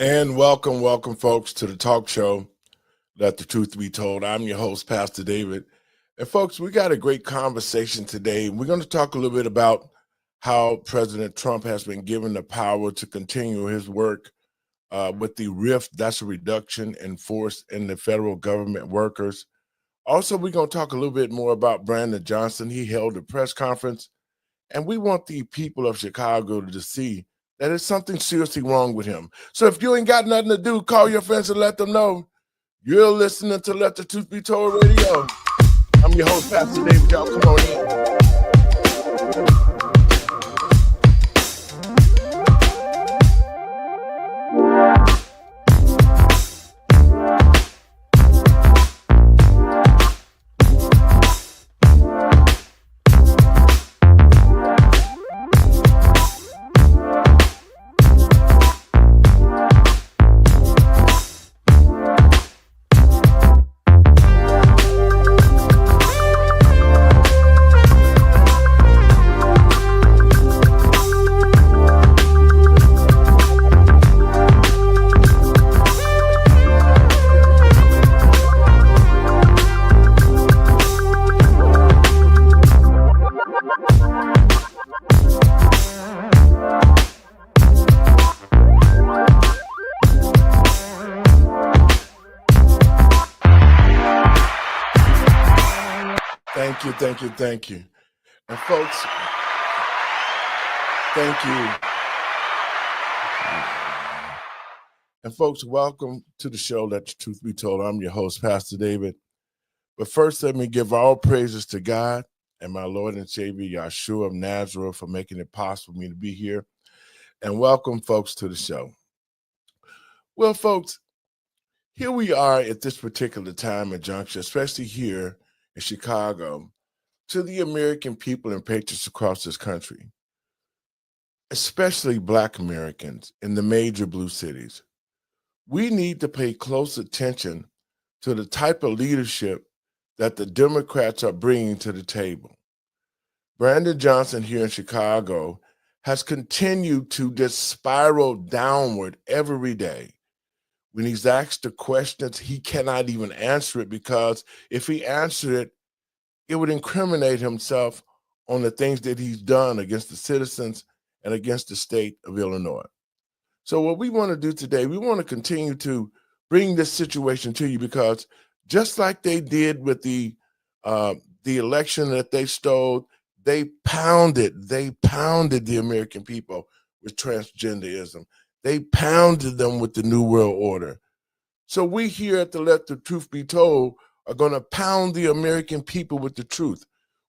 And welcome, folks, to the talk show, Let the Truth Be Told. I'm your host, Pastor David. And, folks, we got a great conversation today. We're going to talk a little bit about how President Trump has been given the power to continue his work with the RIF, that's a reduction in force in the federal government workers. Also, we're going to talk a little bit more about Brandon Johnson. He held a press conference, and we want the people of Chicago to see that there's something seriously wrong with him. So if you ain't got nothing to do, call your friends and let them know. You're listening to Let the Truth Be Told Radio. I'm your host, Pastor David. Y'all come on in. Thank you. And folks, thank you. And folks, welcome to the show, Let the Truth Be Told. I'm your host, Pastor David. But first, let me give all praises to God and my Lord and Savior, Yahshua of Nazareth, for making it possible for me to be here. And welcome, folks, to the show. Well, folks, here we are at this particular time and juncture, especially here in Chicago, to the American people and patriots across this country, especially Black Americans in the major blue cities. We need to pay close attention to the type of leadership that the Democrats are bringing to the table. Brandon Johnson here in Chicago has continued to just spiral downward every day. When he's asked the questions, he cannot even answer it, because if he answered it, it would incriminate himself on the things that he's done against the citizens and against the state of Illinois. So what we want to do today, we want to continue to bring this situation to you, because just like they did with the election that they stole, they pounded the American people with transgenderism. They pounded them with the New World Order. So we here at the Let the Truth Be Told are going to pound the American people with the truth.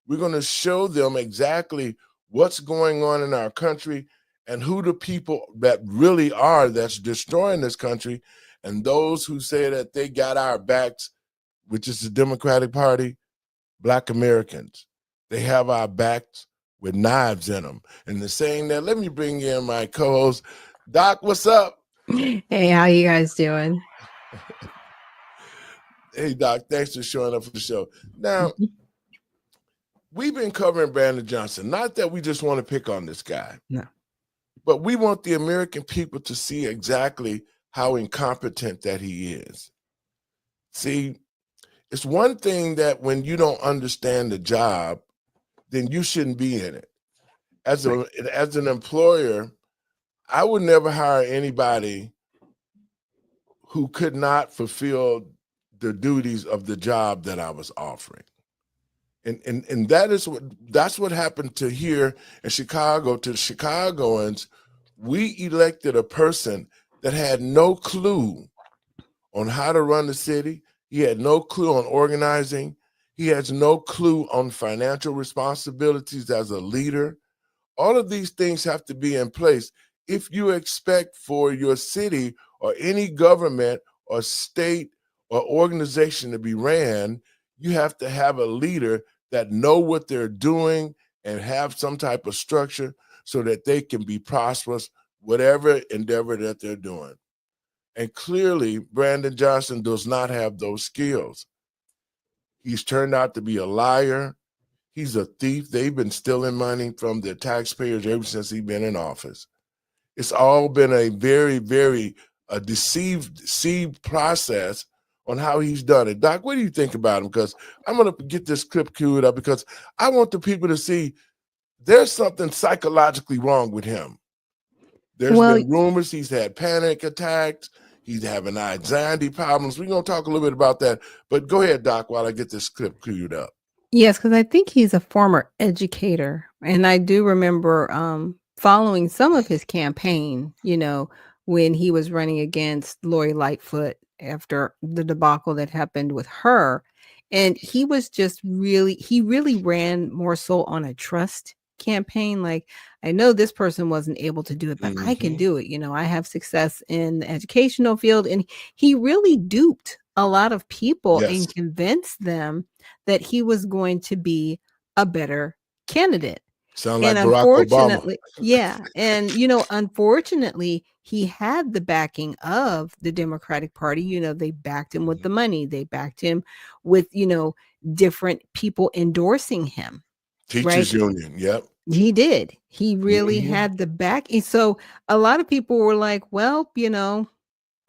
We're going to show them exactly what's going on in our country and who the people that really are that's destroying this country, and those who say that they got our backs, which is the Democratic Party, Black Americans. They have our backs with knives in them. And the saying that, let me bring in my co-host, Doc, what's up? Hey, how you guys doing? Hey, Doc, thanks for showing up for the show. Now, we've been covering Brandon Johnson. Not that we just want to pick on this guy. No. But we want the American people to see exactly how incompetent that he is. See, it's one thing that when you don't understand the job, then you shouldn't be in it. As an employer, I would never hire anybody who could not fulfill the duties of the job that I was offering. And that's what happened to here in Chicago, to the Chicagoans. We elected a person that had no clue on how to run the city. He had no clue on organizing. He has no clue on financial responsibilities as a leader. All of these things have to be in place if you expect for your city or any government or state or organization to be ran. You have to have a leader that know what they're doing and have some type of structure so that they can be prosperous, whatever endeavor that they're doing. And clearly, Brandon Johnson does not have those skills. He's turned out to be a liar. He's a thief. They've been stealing money from the taxpayers ever since he's been in office. It's all been a very, very deceived process on how he's done it. Doc, what do you think about him? Because I'm going to get this clip queued up because I want the people to see there's something psychologically wrong with him. There's Well, been rumors he's had panic attacks. He's having anxiety problems. We're going to talk a little bit about that. But go ahead, Doc, while I get this clip queued up. yes, because I think he's a former educator. And I do remember following some of his campaign, when he was running against Lori Lightfoot after the debacle that happened with her. And he was he really ran more so on a trust campaign. Like, I know this person wasn't able to do it, but I can do it. I have success in the educational field. And he really duped a lot of people Yes. and convinced them that he was going to be a better candidate. Sound like And Barack Obama. unfortunately, yeah. And, unfortunately, he had the backing of the Democratic Party. They backed him with the money. They backed him with, different people endorsing him. Teachers Union. Yep. He did. He really had the backing. So a lot of people were like, well,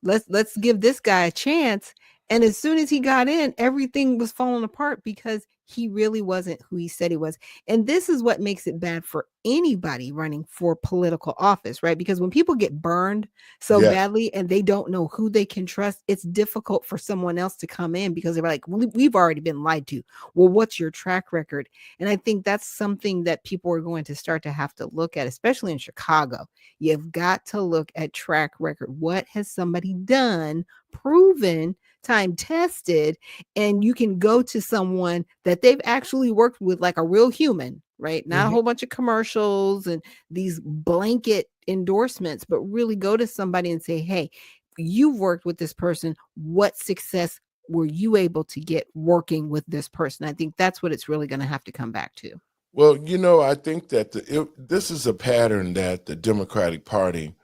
let's give this guy a chance. And as soon as he got in, everything was falling apart because he really wasn't who he said he was. And this is what makes it bad for anybody running for political office, right? Because when people get burned so badly and they don't know who they can trust, it's difficult for someone else to come in because they're like, we've already been lied to. Well, what's your track record? And I think that's something that people are going to start to have to look at, especially in Chicago. You've got to look at track record. What has somebody done, proven, time tested, and you can go to someone that they've actually worked with, like a real human, right? Not a whole bunch of commercials and these blanket endorsements, but really go to somebody and say, hey, you've worked with this person. What success were you able to get working with this person? I think that's what it's really going to have to come back to. Well, I think that this is a pattern that the Democratic Party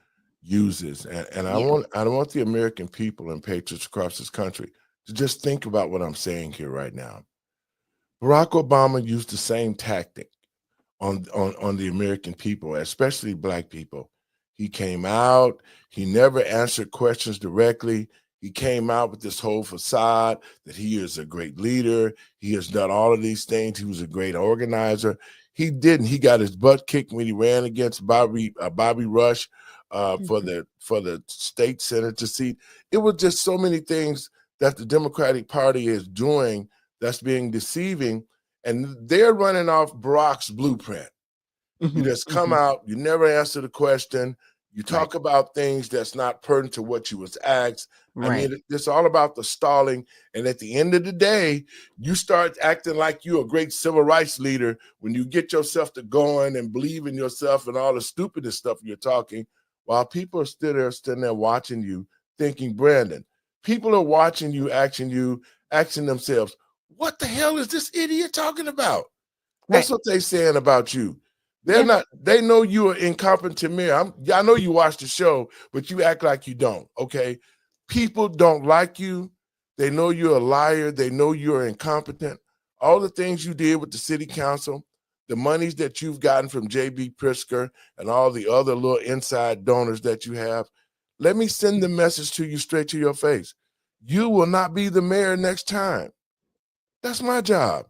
uses, and I want the American people and patriots across this country to just think about what I'm saying here right now. Barack Obama used the same tactic on the American people, especially Black people. He came out. He never answered questions directly. He came out with this whole facade that he is a great leader. He has done all of these things. He was a great organizer. He didn't. He got his butt kicked when he ran against Bobby Rush for the state senator seat. It was just so many things that the Democratic Party is doing that's being deceiving, and they're running off Barack's blueprint. You just come out, you never answer the question, you talk about things that's not pertinent to what you was asked. I mean, it's all about the stalling. And at the end of the day, you start acting like you're a great civil rights leader when you get yourself to going and believe in yourself and all the stupidest stuff you're talking, while people are still there watching you, thinking, Brandon, people are watching you, asking themselves, what the hell is this idiot talking about? That's what they're saying about you. They're not, they know you are incompetent. I know you watch the show, but you act like you don't, okay? People don't like you. They know you're a liar. They know you're incompetent. All the things you did with the city council, the monies that you've gotten from J.B. Pritzker and all the other little inside donors that you have, let me send the message to you straight to your face. You will not be the mayor next time. That's my job.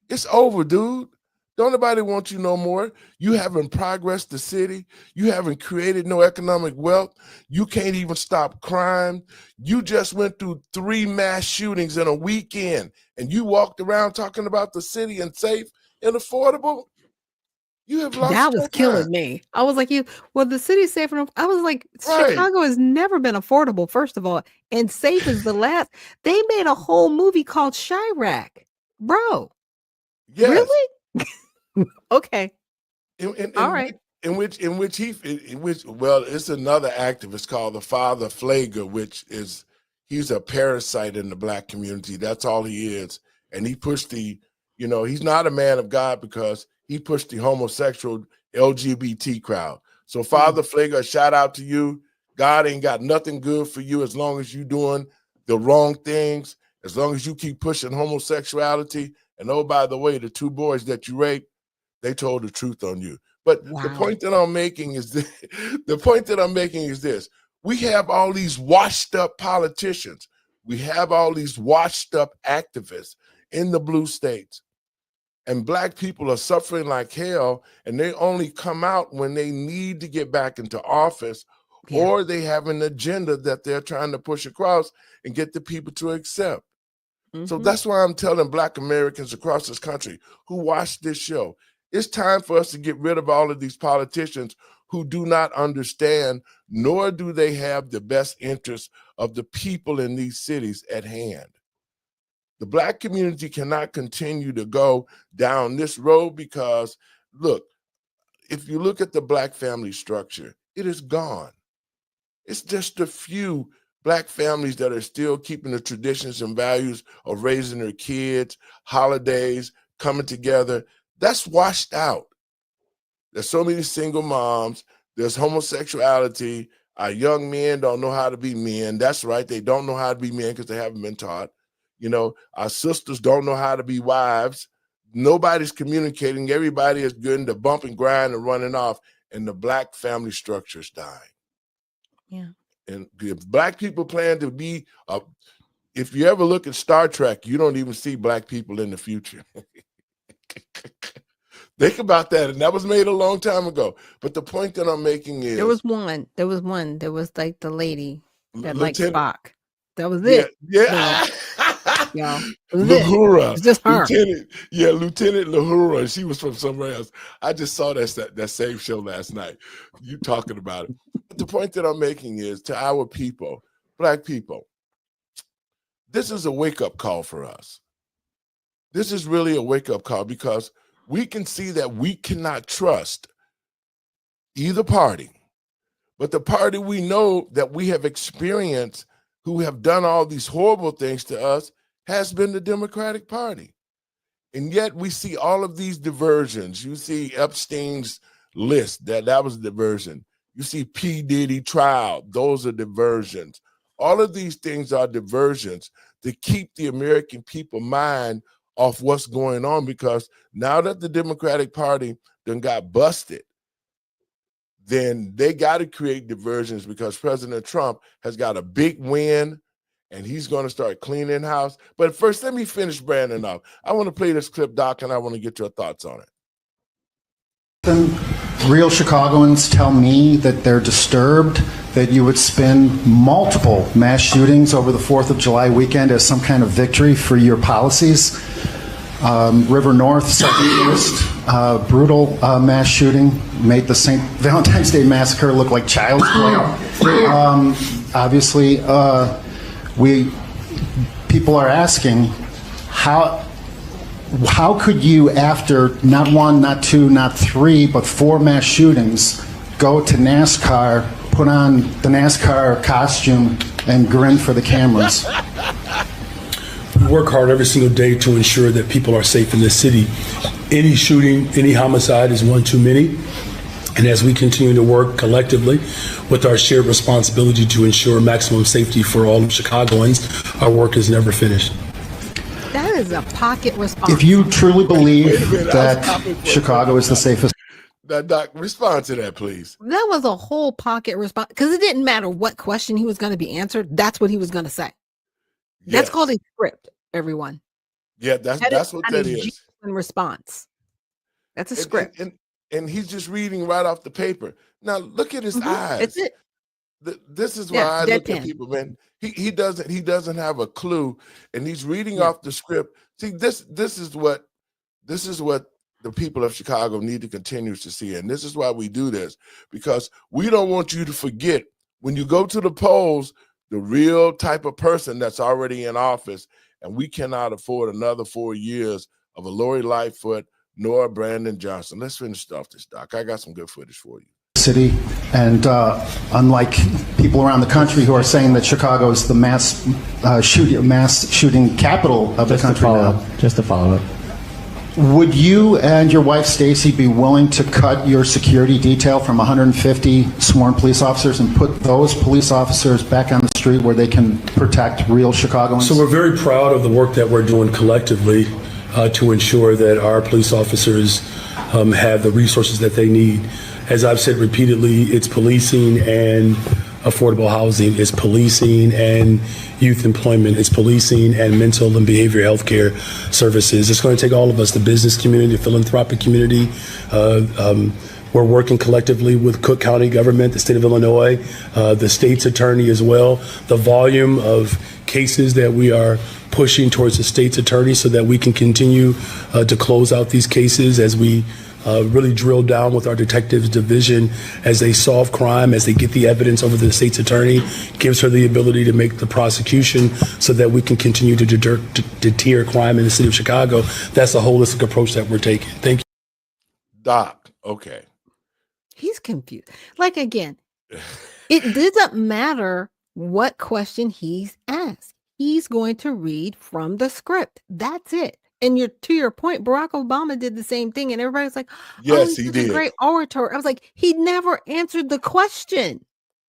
It's over, dude. Don't nobody want you no more. You haven't progressed the city. You haven't created no economic wealth. You can't even stop crime. You just went through 3 mass shootings in a weekend, and you walked around talking about the city and safe and affordable. You have lost That was your killing mind. me. I was like, the city's safe enough. I was like, Chicago has never been affordable, first of all, and safe is the last. They made a whole movie called Chirac, bro. Yes. Really? Okay. All right. Well, it's another activist called the Father Flager, he's a parasite in the Black community. That's all he is. And he pushed he's not a man of God because he pushed the homosexual LGBT crowd. So Father Flager, a shout out to you. God ain't got nothing good for you as long as you're doing the wrong things, as long as you keep pushing homosexuality. And oh, by the way, the 2 boys that you raped, they told the truth on you. But the point that I'm making is this. We have all these washed up politicians. We have all these washed up activists in the blue states. And Black people are suffering like hell, and they only come out when they need to get back into office, or they have an agenda that they're trying to push across and get the people to accept. So that's why I'm telling Black Americans across this country who watch this show, it's time for us to get rid of all of these politicians who do not understand, nor do they have the best interests of the people in these cities at hand. The Black community cannot continue to go down this road because, look, if you look at the Black family structure, it is gone. It's just a few Black families that are still keeping the traditions and values of raising their kids, holidays, coming together. That's washed out. There's so many single moms. There's homosexuality. Our young men don't know how to be men. That's right. They don't know how to be men because they haven't been taught. You know, our sisters don't know how to be wives. Nobody's communicating. Everybody is getting to bump and grind and running off, and the Black family structure is dying. Yeah. And if Black people plan to be, if you ever look at Star Trek, you don't even see Black people in the future. Think about that. And that was made a long time ago. But the point that I'm making is... There was like the lady that liked Spock. That was it. Yeah. Yeah. Lahura. It's just her. Lieutenant Lahura. She was from somewhere else. I just saw that same show last night. You talking about it. But the point that I'm making is to our people, Black people, this is a wake-up call for us. This is really a wake-up call because we can see that we cannot trust either party, but the party we know that we have experienced who have done all these horrible things to us has been the Democratic Party. And yet we see all of these diversions. You see Epstein's list, that was a diversion. You see P. Diddy trial, those are diversions. All of these things are diversions to keep the American people mind off what's going on, because now that the Democratic Party done got busted, then they got to create diversions because President Trump has got a big win and he's going to start cleaning house. But first, let me finish Brandon off. I want to play this clip, Doc, and I want to get your thoughts on it. Real Chicagoans tell me that they're disturbed that you would spin multiple mass shootings over the 4th of July weekend as some kind of victory for your policies. River North, Southeast, brutal mass shooting, made the St. Valentine's Day Massacre look like child's play. Obviously, people are asking, how could you, after not one, not two, not three, but 4 mass shootings, go to NASCAR, put on the NASCAR costume, and grin for the cameras? We work hard every single day to ensure that people are safe in this city. Any shooting, any homicide is one too many. And as we continue to work collectively with our shared responsibility to ensure maximum safety for all of Chicagoans, our work is never finished. That is a pocket response. If you truly believe that Chicago is the safest. Doc, respond to that, please. That was a whole pocket response, because it didn't matter what question he was going to be answered. That's what he was going to say. That's called a script, everyone. Yeah, that's what that is. Response. That's a script. And he's just reading right off the paper. Now look at his eyes. That's it. This is why I look at people, man. He doesn't have a clue, and he's reading off the script. See, this is what the people of Chicago need to continue to see, and this is why we do this, because we don't want you to forget when you go to the polls the real type of person that's already in office, and we cannot afford another 4 years of a Lori Lightfoot nor Brandon Johnson. Let's finish off this, Doc. I got some good footage for you. City, and unlike people around the country who are saying that Chicago is the mass shooting capital of the country now. Just to follow up. Would you and your wife Stacy be willing to cut your security detail from 150 sworn police officers and put those police officers back on the street where they can protect real Chicagoans? So we're very proud of the work that we're doing collectively to ensure that our police officers have the resources that they need. As I've said repeatedly, it's policing and affordable housing. It's policing and youth employment. It's policing and mental and behavioral health care services. It's going to take all of us, the business community, the philanthropic community. We're working collectively with Cook County government, the state of Illinois, the state's attorney as well. The volume of cases that we are pushing towards the state's attorney so that we can continue to close out these cases as we really drill down with our detectives division as they solve crime, as they get the evidence over to the state's attorney, gives her the ability to make the prosecution so that we can continue to deter crime in the city of Chicago. That's a holistic approach that we're taking. Thank you. Doc, okay. He's confused. Like, again, it doesn't matter what question he's asked. He's going to read from the script. That's it. And to your point, Barack Obama did the same thing. And everybody's like, yes, he's he such did. a great orator. I was like, he never answered the question.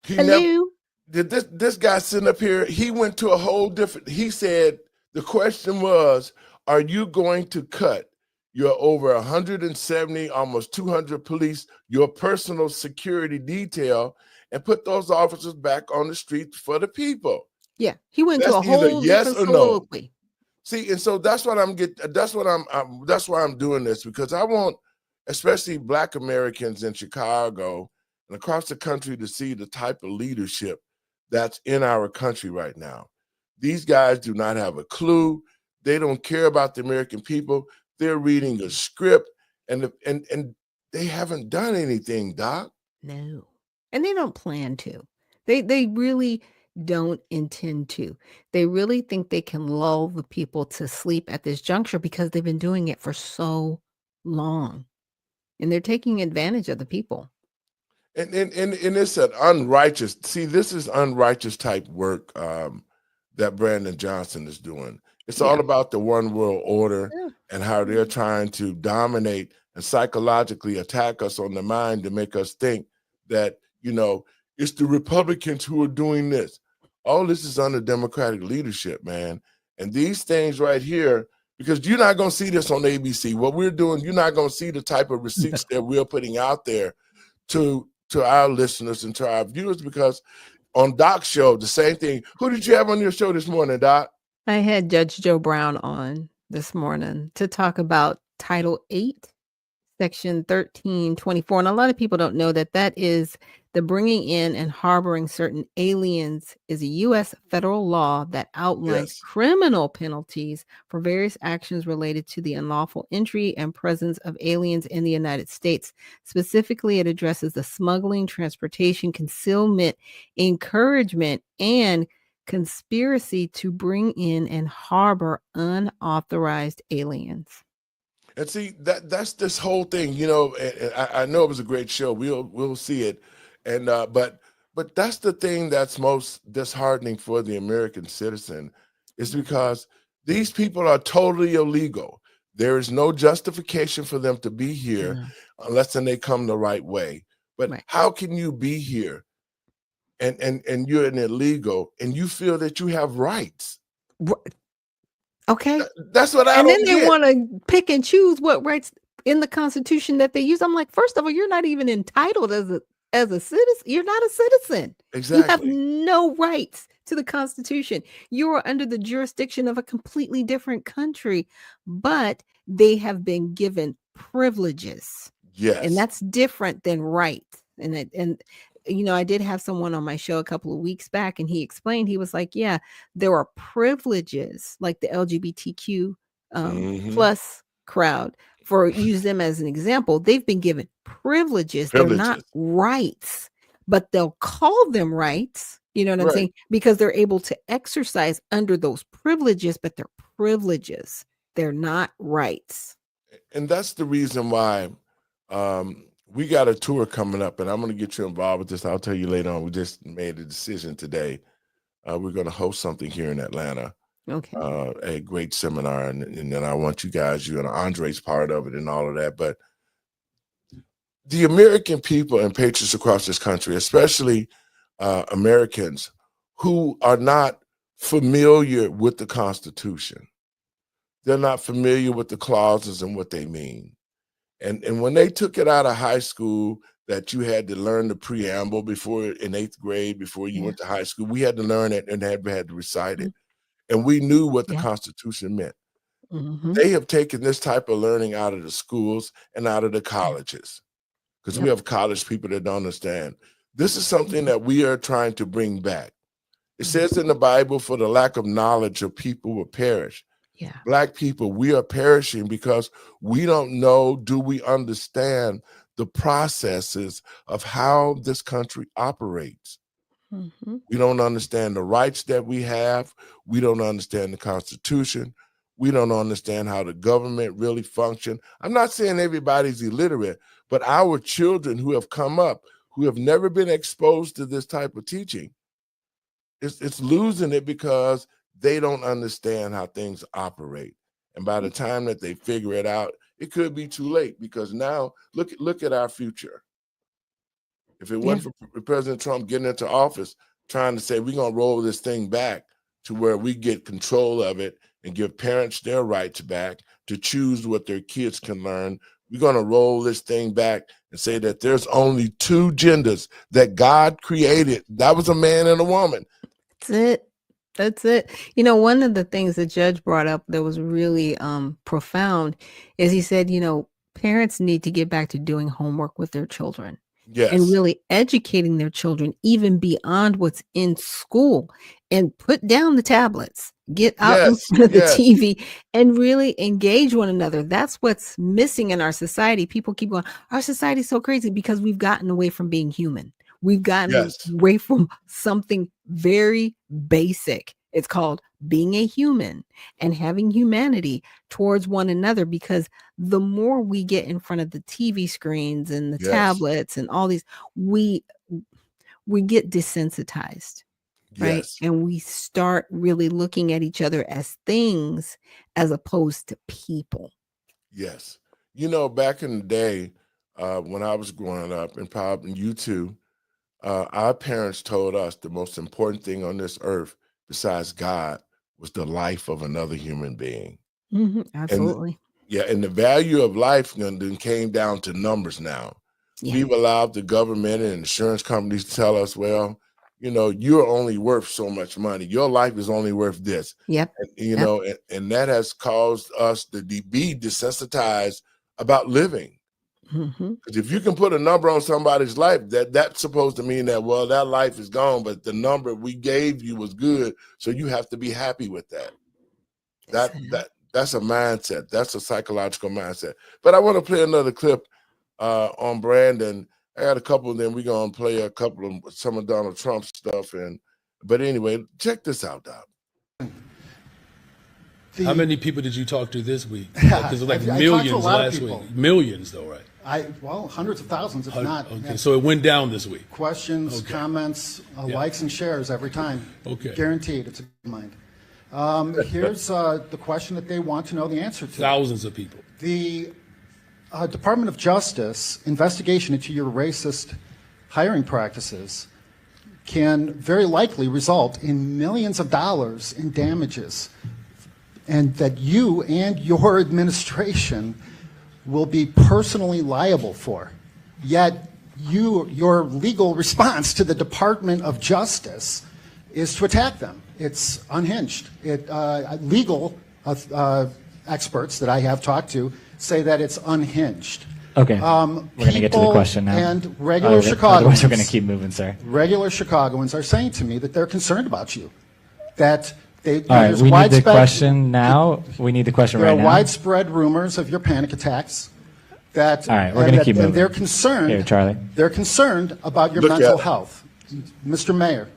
This guy sitting up here, he went to a whole different, he said, the question was, are you going to cut your over 170, almost 200 police, your personal security detail, and put those officers back on the street for the people? Yeah, he went to a whole yes different or soliloquy. No. See, and so that's what I'm getting. That's why I'm doing this, because I want, especially Black Americans in Chicago and across the country, to see the type of leadership that's in our country right now. These guys do not have a clue. They don't care about the American people. They're reading a script, and they haven't done anything, Doc. No, and they don't plan to. They really don't intend to. They really think they can lull the people to sleep at this juncture because they've been doing it for so long, and they're taking advantage of the people. And it's an unrighteous. See, this is unrighteous type work that Brandon Johnson is doing. It's all about the one world order and how they're trying to dominate and psychologically attack us on the mind to make us think that, it's the Republicans who are doing this. All this is under Democratic leadership, man. And these things right here, because you're not going to see this on ABC. What we're doing, you're not going to see the type of receipts that we're putting out there to our listeners and to our viewers, because on Doc's show, the same thing. Who did you have on your show this morning, Doc? I had Judge Joe Brown on this morning to talk about Title 8, Section 1324. And a lot of people don't know that is the bringing in and harboring certain aliens is a U.S. federal law that outlines criminal penalties for various actions related to the unlawful entry and presence of aliens in the United States. Specifically, it addresses the smuggling, transportation, concealment, encouragement, and conspiracy to bring in and harbor unauthorized aliens. And see, that's this whole thing, and I know it was a great show. We'll see it. And but that's the thing that's most disheartening for the American citizen, is because these people are totally illegal. There is no justification for them to be here unless they come the right way. But how can you be here and you're an illegal and you feel that you have rights? Okay. That's what I don't get. And then they want to pick and choose what rights in the Constitution that they use. I'm like, first of all, you're not even entitled as a citizen. You're not a citizen. Exactly. You have no rights to the Constitution. You are under the jurisdiction of a completely different country, but they have been given privileges. Yes. And that's different than rights. And I did have someone on my show a couple of weeks back, and he explained, he was like, yeah, there are privileges like the LGBTQ plus crowd, for use them as an example. They've been given privileges. They're not rights, but they'll call them rights. You know what I'm saying? Because they're able to exercise under those privileges, but they're privileges. They're not rights. And that's the reason why we got a tour coming up, and I'm going to get you involved with this. I'll tell you later on. We just made a decision today. We're going to host something here in Atlanta. Okay. A great seminar, and then I want you guys, you and Andre's part of it and all of that. But the American people and patriots across this country, especially Americans who are not familiar with the Constitution, they're not familiar with the clauses and what they mean. And when they took it out of high school, that you had to learn the preamble before in 8th grade, before you Yeah. went to high school. We had to learn it and had to recite it. And we knew what the Yeah. Constitution meant. Mhm. They have taken this type of learning out of the schools and out of the colleges, because we Yep. have college people that don't understand. This is something that we are trying to bring back. It says in the Bible, for the lack of knowledge, your people will perish. Yeah. Black people, we are perishing because we don't know, do we understand the processes of how this country operates? Mhm. We don't understand the rights that we have. We don't understand the Constitution. We don't understand how the government really function. I'm not saying everybody's illiterate, but our children who have come up, who have never been exposed to this type of teaching, it's losing it because they don't understand how things operate. And by the time that they figure it out, it could be too late, because now look at our future. If it wasn't for President Trump getting into office, trying to say we're going to roll this thing back to where we get control of it and give parents their rights back to choose what their kids can learn, we're going to roll this thing back and say that there's only 2 genders that God created. That was a man and a woman. That's it. That's it. You know, one of the things the judge brought up that was really profound is he said, you know, parents need to get back to doing homework with their children. Yes. And really educating their children even beyond what's in school, and put down the tablets, get out in front of the TV and really engage one another. That's what's missing in our society. People keep going, our society's so crazy because we've gotten away from being human. We've gotten away from something very basic. It's called being a human and having humanity towards one another, because the more we get in front of the TV screens and the tablets and all these, we get desensitized, right? And we start really looking at each other as things as opposed to people. Yes. You know, back in the day, when I was growing up, and probably you too, our parents told us the most important thing on this earth besides God was the life of another human being. Absolutely. And the value of life then came down to numbers now. We've allowed the government and insurance companies to tell us, well, you know, you're only worth so much money. Your life is only worth this. Yep. And, you know, and that has caused us to be desensitized about living. Because if you can put a number on somebody's life, that's supposed to mean that, well, that life is gone, but the number we gave you was good, so you have to be happy with that. That's a mindset. That's a psychological mindset. But I want to play another clip on Brandon. I got a couple, and then we're gonna play a couple of some of Donald Trump's stuff. But anyway, check this out, Doc. How many people did you talk to this week? Because like millions last week. Millions, though, right? Hundreds of thousands, if not. Okay, so it went down this week. Questions, comments, likes and shares every time. Okay. Guaranteed. It's a good mind. Here's the question that they want to know the answer to. Thousands of people. The Department of Justice investigation into your racist hiring practices can very likely result in millions of dollars in damages, and that you and your administration will be personally liable for. Yet your legal response to the Department of Justice is to attack them. It's unhinged. Legal experts that I have talked to say that it's unhinged. Okay, we're going to get to the question now. And regular Chicagoans, otherwise we're going to keep moving, sir. Regular Chicagoans are saying to me that they're concerned about you. That they, all right, we need the question now. We need the question right now. There are widespread rumors of your panic attacks. That, all right, we're going to keep moving. And they're concerned. Here, Charlie. They're concerned about your mental health. Mr. Mayor.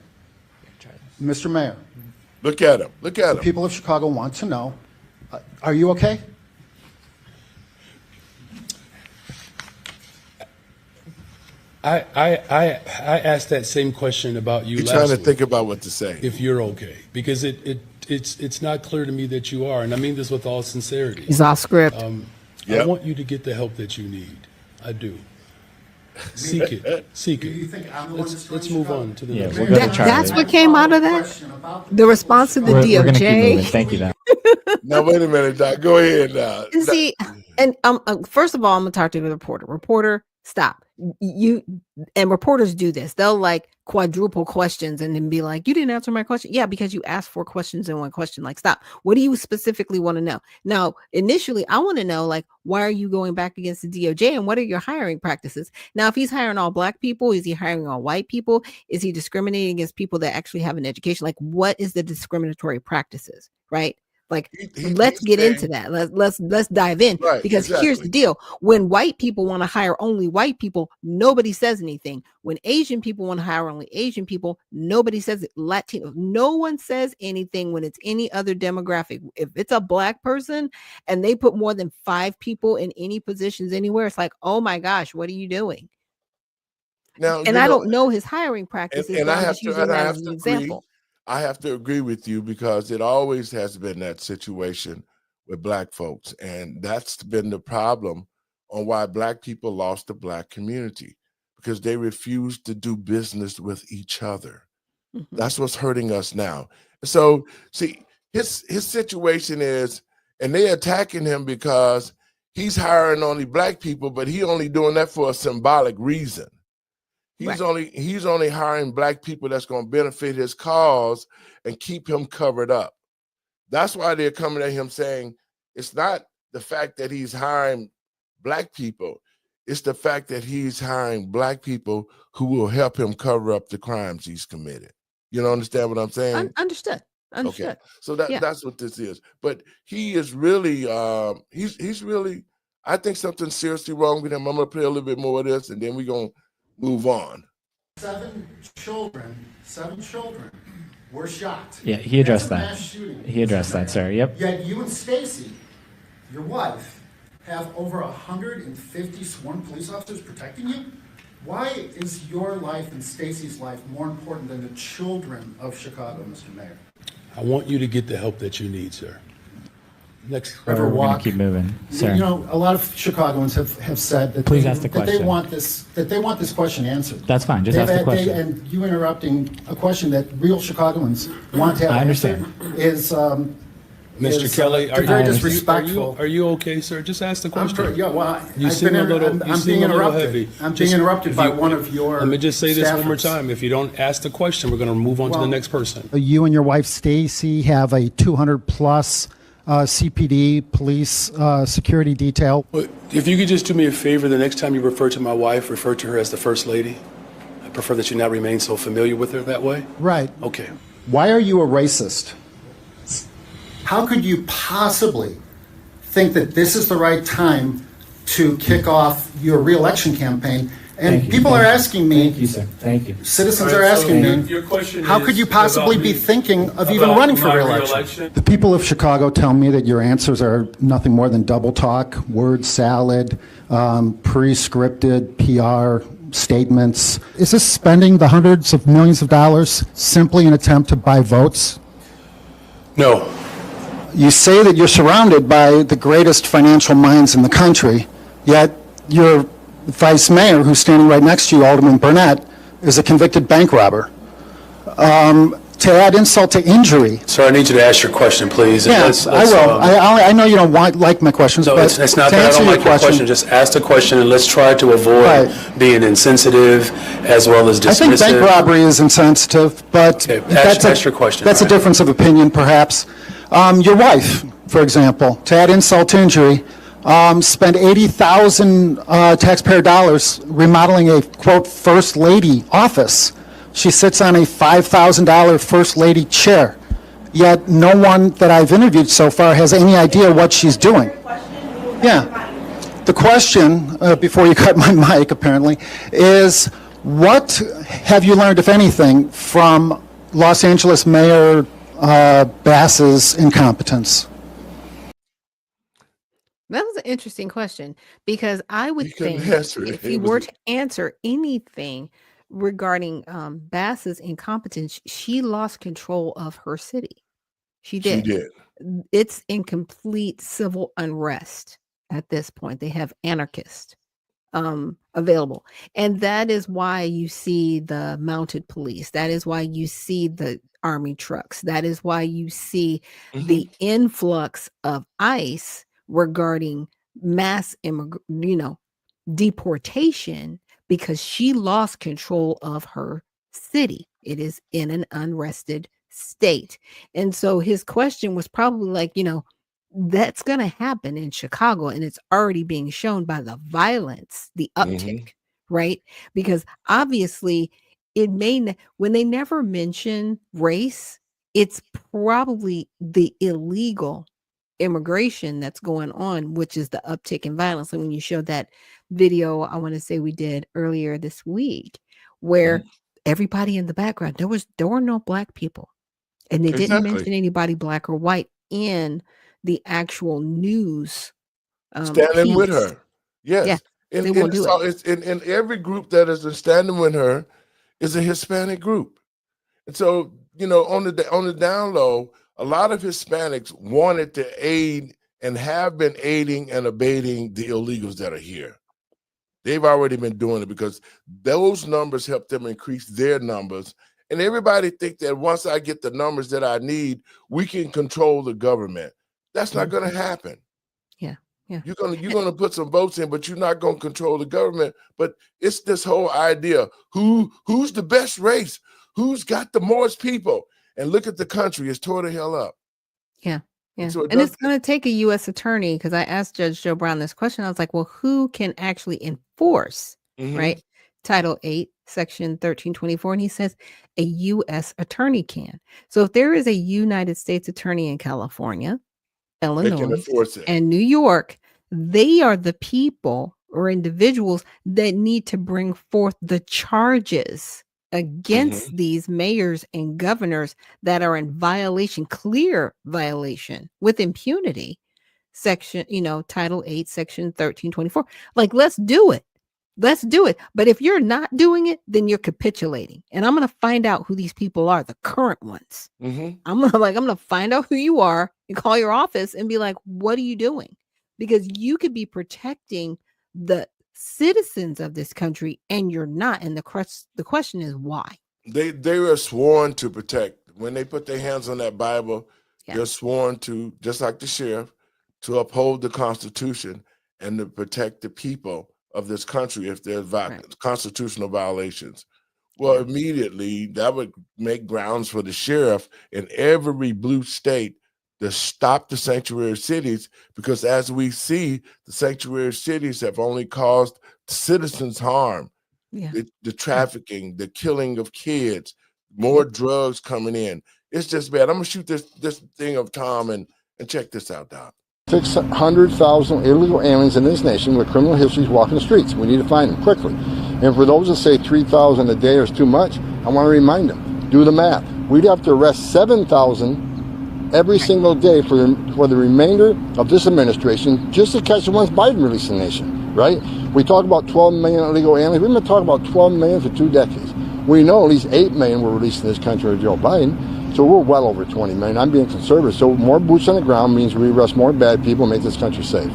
Mr. Mayor. Look at him. Look at him. The people of Chicago want to know, are you okay? I asked that same question about you You're last trying to week, think about what to say. if you're okay, because it's not clear to me that you are, and I mean this with all sincerity. He's off script. I want you to get the help that you need. I do. Seek it. Seek it. Let's move on to the next we'll one. go to Charlie. That's what came out of that? The response to the We're going to keep moving. DOJ? Thank you, Doc. Now, wait a minute, Doc. Go ahead now. See, and first of all, I'm going to talk to the reporter. Reporter, stop. you and reporters do this. They'll like quadruple questions and then be like, you didn't answer my question. Yeah, because you asked 4 questions in one question. Like, stop. What do you specifically want to know? Now, initially, I want to know, like, why are you going back against the DOJ and what are your hiring practices? Now, if he's hiring all Black people, is he hiring all white people? Is he discriminating against people that actually have an education? Like, what is the discriminatory practices, right? Like, let's get into that. Let's dive in, right, because here's the deal. When white people want to hire only white people, nobody says anything. When Asian people want to hire only Asian people, nobody says it. Latino, no one says anything when it's any other demographic. If it's a Black person and they put more than 5 people in any positions anywhere, it's like, oh my gosh, what are you doing? Now, and I don't know his hiring practices. And I have to agree. I have to agree with you, because it always has been that situation with Black folks. And that's been the problem on why Black people lost the Black community, because they refused to do business with each other. Mm-hmm. That's what's hurting us now. So, see, his situation is, and they're attacking him because he's hiring only Black people, but he only doing that for a symbolic reason. He's only hiring Black people that's going to benefit his cause and keep him covered up. That's why they're coming at him saying it's not the fact that he's hiring Black people, it's the fact that he's hiring Black people who will help him cover up the crimes he's committed. You don't understand what I'm saying? Understood. Okay, so that's what this is. But he is really, he's really, I think something's seriously wrong with him. I'm going to play a little bit more of this, and then we're going to move on. 7 children were shot. Yeah, he addressed that. He addressed that, sir. Yep. Yet you and Stacy, your wife, have over 150 sworn police officers protecting you. Why is your life and Stacy's life more important than the children of Chicago, Mr. Mayor? I want you to get the help that you need, sir. Next. We're going to keep moving, sir. You know, a lot of Chicagoans have said that Please ask the question. they want this question answered. That's fine. Just ask the question. And you interrupting a question that real Chicagoans want to have answered is Mr. Kelly, very disrespectful. Are you okay, sir? Just ask the question. I'm being interrupted. I'm being interrupted by one of your Let me just say this staffers. one more time. If you don't ask the question, we're going to move on to the next person. You and your wife Stacy have a 200+ CPD police security detail. If you could just do me a favor, the next time you refer to my wife, refer to her as the First Lady. I prefer that you not remain so familiar with her that way. Right. Okay. Why are you a racist? How could you possibly think that this is the right time to kick off your re-election campaign? And people are asking me. Thank you, sir. Thank you. Citizens are asking me, how could you possibly be thinking of even running for re-election? The people of Chicago tell me that your answers are nothing more than double talk, word salad, pre-scripted PR statements. Is this spending the hundreds of millions of dollars simply an attempt to buy votes? No. You say that you're surrounded by the greatest financial minds in the country, yet your vice mayor, who's standing right next to you, Alderman Burnett, is a convicted bank robber. To add insult to injury. Sir, I need you to ask your question, please. Yes, I will. I know you don't like my questions, no, but it's not that I don't like your question. Just ask the question, and let's try to avoid being insensitive as well as dismissive. I think bank robbery is insensitive, but ask your question. That's a difference of opinion, perhaps. Your wife, for example, to add insult to injury, spent 80,000 taxpayer dollars remodeling a, quote, First Lady office. She sits on a $5,000 First Lady chair, yet no one that I've interviewed so far has any idea what she's doing. Yeah. The question, before you cut my mic apparently, is what have you learned, if anything, from Los Angeles Mayor Bass's incompetence? That was an interesting question, because I would think if he were to answer anything regarding Bass's incompetence, she lost control of her city. She did. It's in complete civil unrest at this point. They have anarchists available. And that is why you see the mounted police. That is why you see the army trucks. That is why you see the influx of ICE regarding mass deportation, because she lost control of her city. It is in an unrested state. And so his question was probably like, that's going to happen in Chicago, and it's already being shown by the violence, the uptick, right? Because obviously when they never mention race, it's probably the illegal immigration that's going on, which is the uptick in violence. And when you showed that video, I want to say we did earlier this week, where everybody in the background, there were no Black people, and they didn't mention anybody Black or white in the actual news Standing piece. with her. Yes. Yeah, And, they and won't it's do all, it. it's in every group that is standing with her is a Hispanic group. And so, on the down low, a lot of Hispanics wanted to aid and have been aiding and abating the illegals that are here. They've already been doing it because those numbers help them increase their numbers. And everybody think that once I get the numbers that I need, we can control the government. That's not going to happen. Yeah. You're gonna put some votes in, but you're not gonna control the government. But it's this whole idea: who's the best race? Who's got the most people? And look at the country; it's tore the hell up. Yeah. So And it's going to take a U.S. attorney, because I asked Judge Joe Brown this question. I was like, well, who can actually enforce, right? Title 8, Section 1324. And he says a U.S. attorney can. So if there is a United States attorney in California, Illinois, and New York, they are the people or individuals that need to bring forth the charges against these mayors and governors that are in violation, clear violation with impunity. Section, Title 8, Section 1324. Like, let's do it. Let's do it. But if you're not doing it, then you're capitulating. And I'm going to find out who these people are, the current ones. I'm going to find out who you are and call your office and be like, what are you doing? Because you could be protecting the citizens of this country and you're not. And the question is why? They were sworn to protect. When they put their hands on that Bible, they're sworn to, just like the sheriff, to uphold the Constitution and to protect the people of this country if there's constitutional violations. Well, immediately that would make grounds for the sheriff in every blue state to stop the sanctuary cities, because as we see, the sanctuary cities have only caused citizens harm. The trafficking, the killing of kids, more drugs coming in. It's just bad. I'm gonna shoot this thing of Tom and check this out, Doc. 600,000 illegal aliens in this nation with criminal histories walking the streets. We need to find them quickly. And for those that say 3,000 a day is too much, I want to remind them, do the math. We'd have to arrest 7,000 every single day for the remainder of this administration just to catch the ones Biden released in the nation, right? We talk about 12 million illegal aliens. We've been talking about 12 million for 2 decades. We know at least 8 million were released in this country with Joe Biden, so we're well over 20 million. I'm being conservative. So more boots on the ground means we arrest more bad people and make this country safe.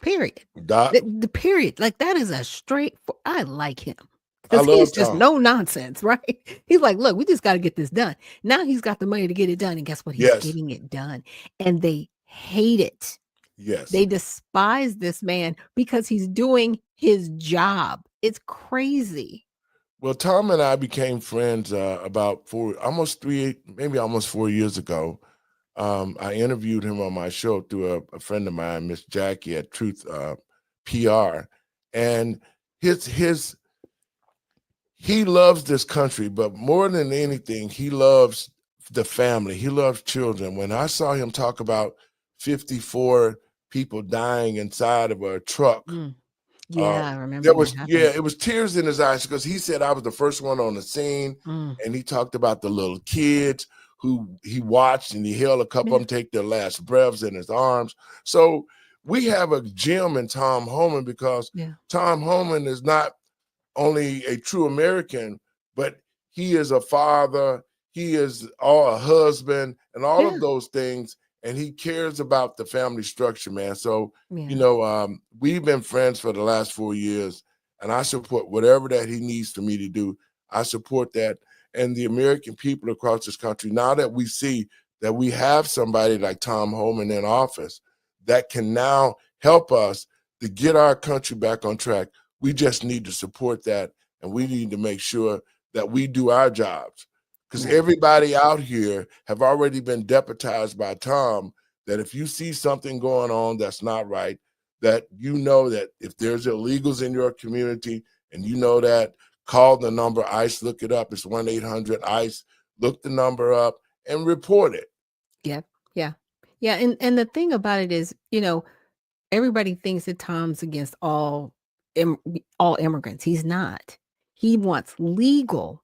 Period. Doc. The period. Like, that is a I like him. Because he's just no nonsense, right? He's like, look, we just got to get this done. Now he's got the money to get it done. And guess what? He's getting it done. And they hate it. Yes. They despise this man because he's doing his job. It's crazy. Well, Tom and I became friends about almost 4 years ago. I interviewed him on my show through a friend of mine, Miss Jackie at Truth PR. And he loves this country, but more than anything, he loves the family. He loves children. When I saw him talk about 54 people dying inside of a truck, I remember. It was tears in his eyes because he said I was the first one on the scene, and he talked about the little kids who he watched, and he held a couple of them take their last breaths in his arms. So we have a gem in Tom Homan because Tom Homan is not only a true American, but he is a father, he is a husband, and all of those things, and he cares about the family structure, man. So, we've been friends for the last 4 years, and I support whatever that he needs for me to do. I support that. And the American people across this country, now that we see that we have somebody like Tom Homan in office that can now help us to get our country back on track, We just need to support that, and we need to make sure that we do our jobs, because everybody out here have already been deputized by Tom that if you see something going on that's not right, that you know that if there's illegals in your community and you know that, call the number ICE, look it up. It's 1-800-ICE. Look the number up and report it. Yeah. And the thing about it is, everybody thinks that Tom's against all immigrants. He's not. He wants legal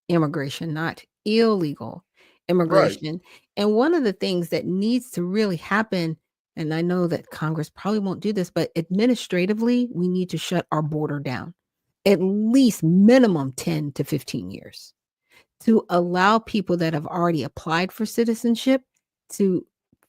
immigration, not illegal immigration. And one of the things that needs to really happen, and I know that Congress probably won't do this, but administratively, we need to shut our border down at least minimum 10 to 15 years to allow people that have already applied for citizenship to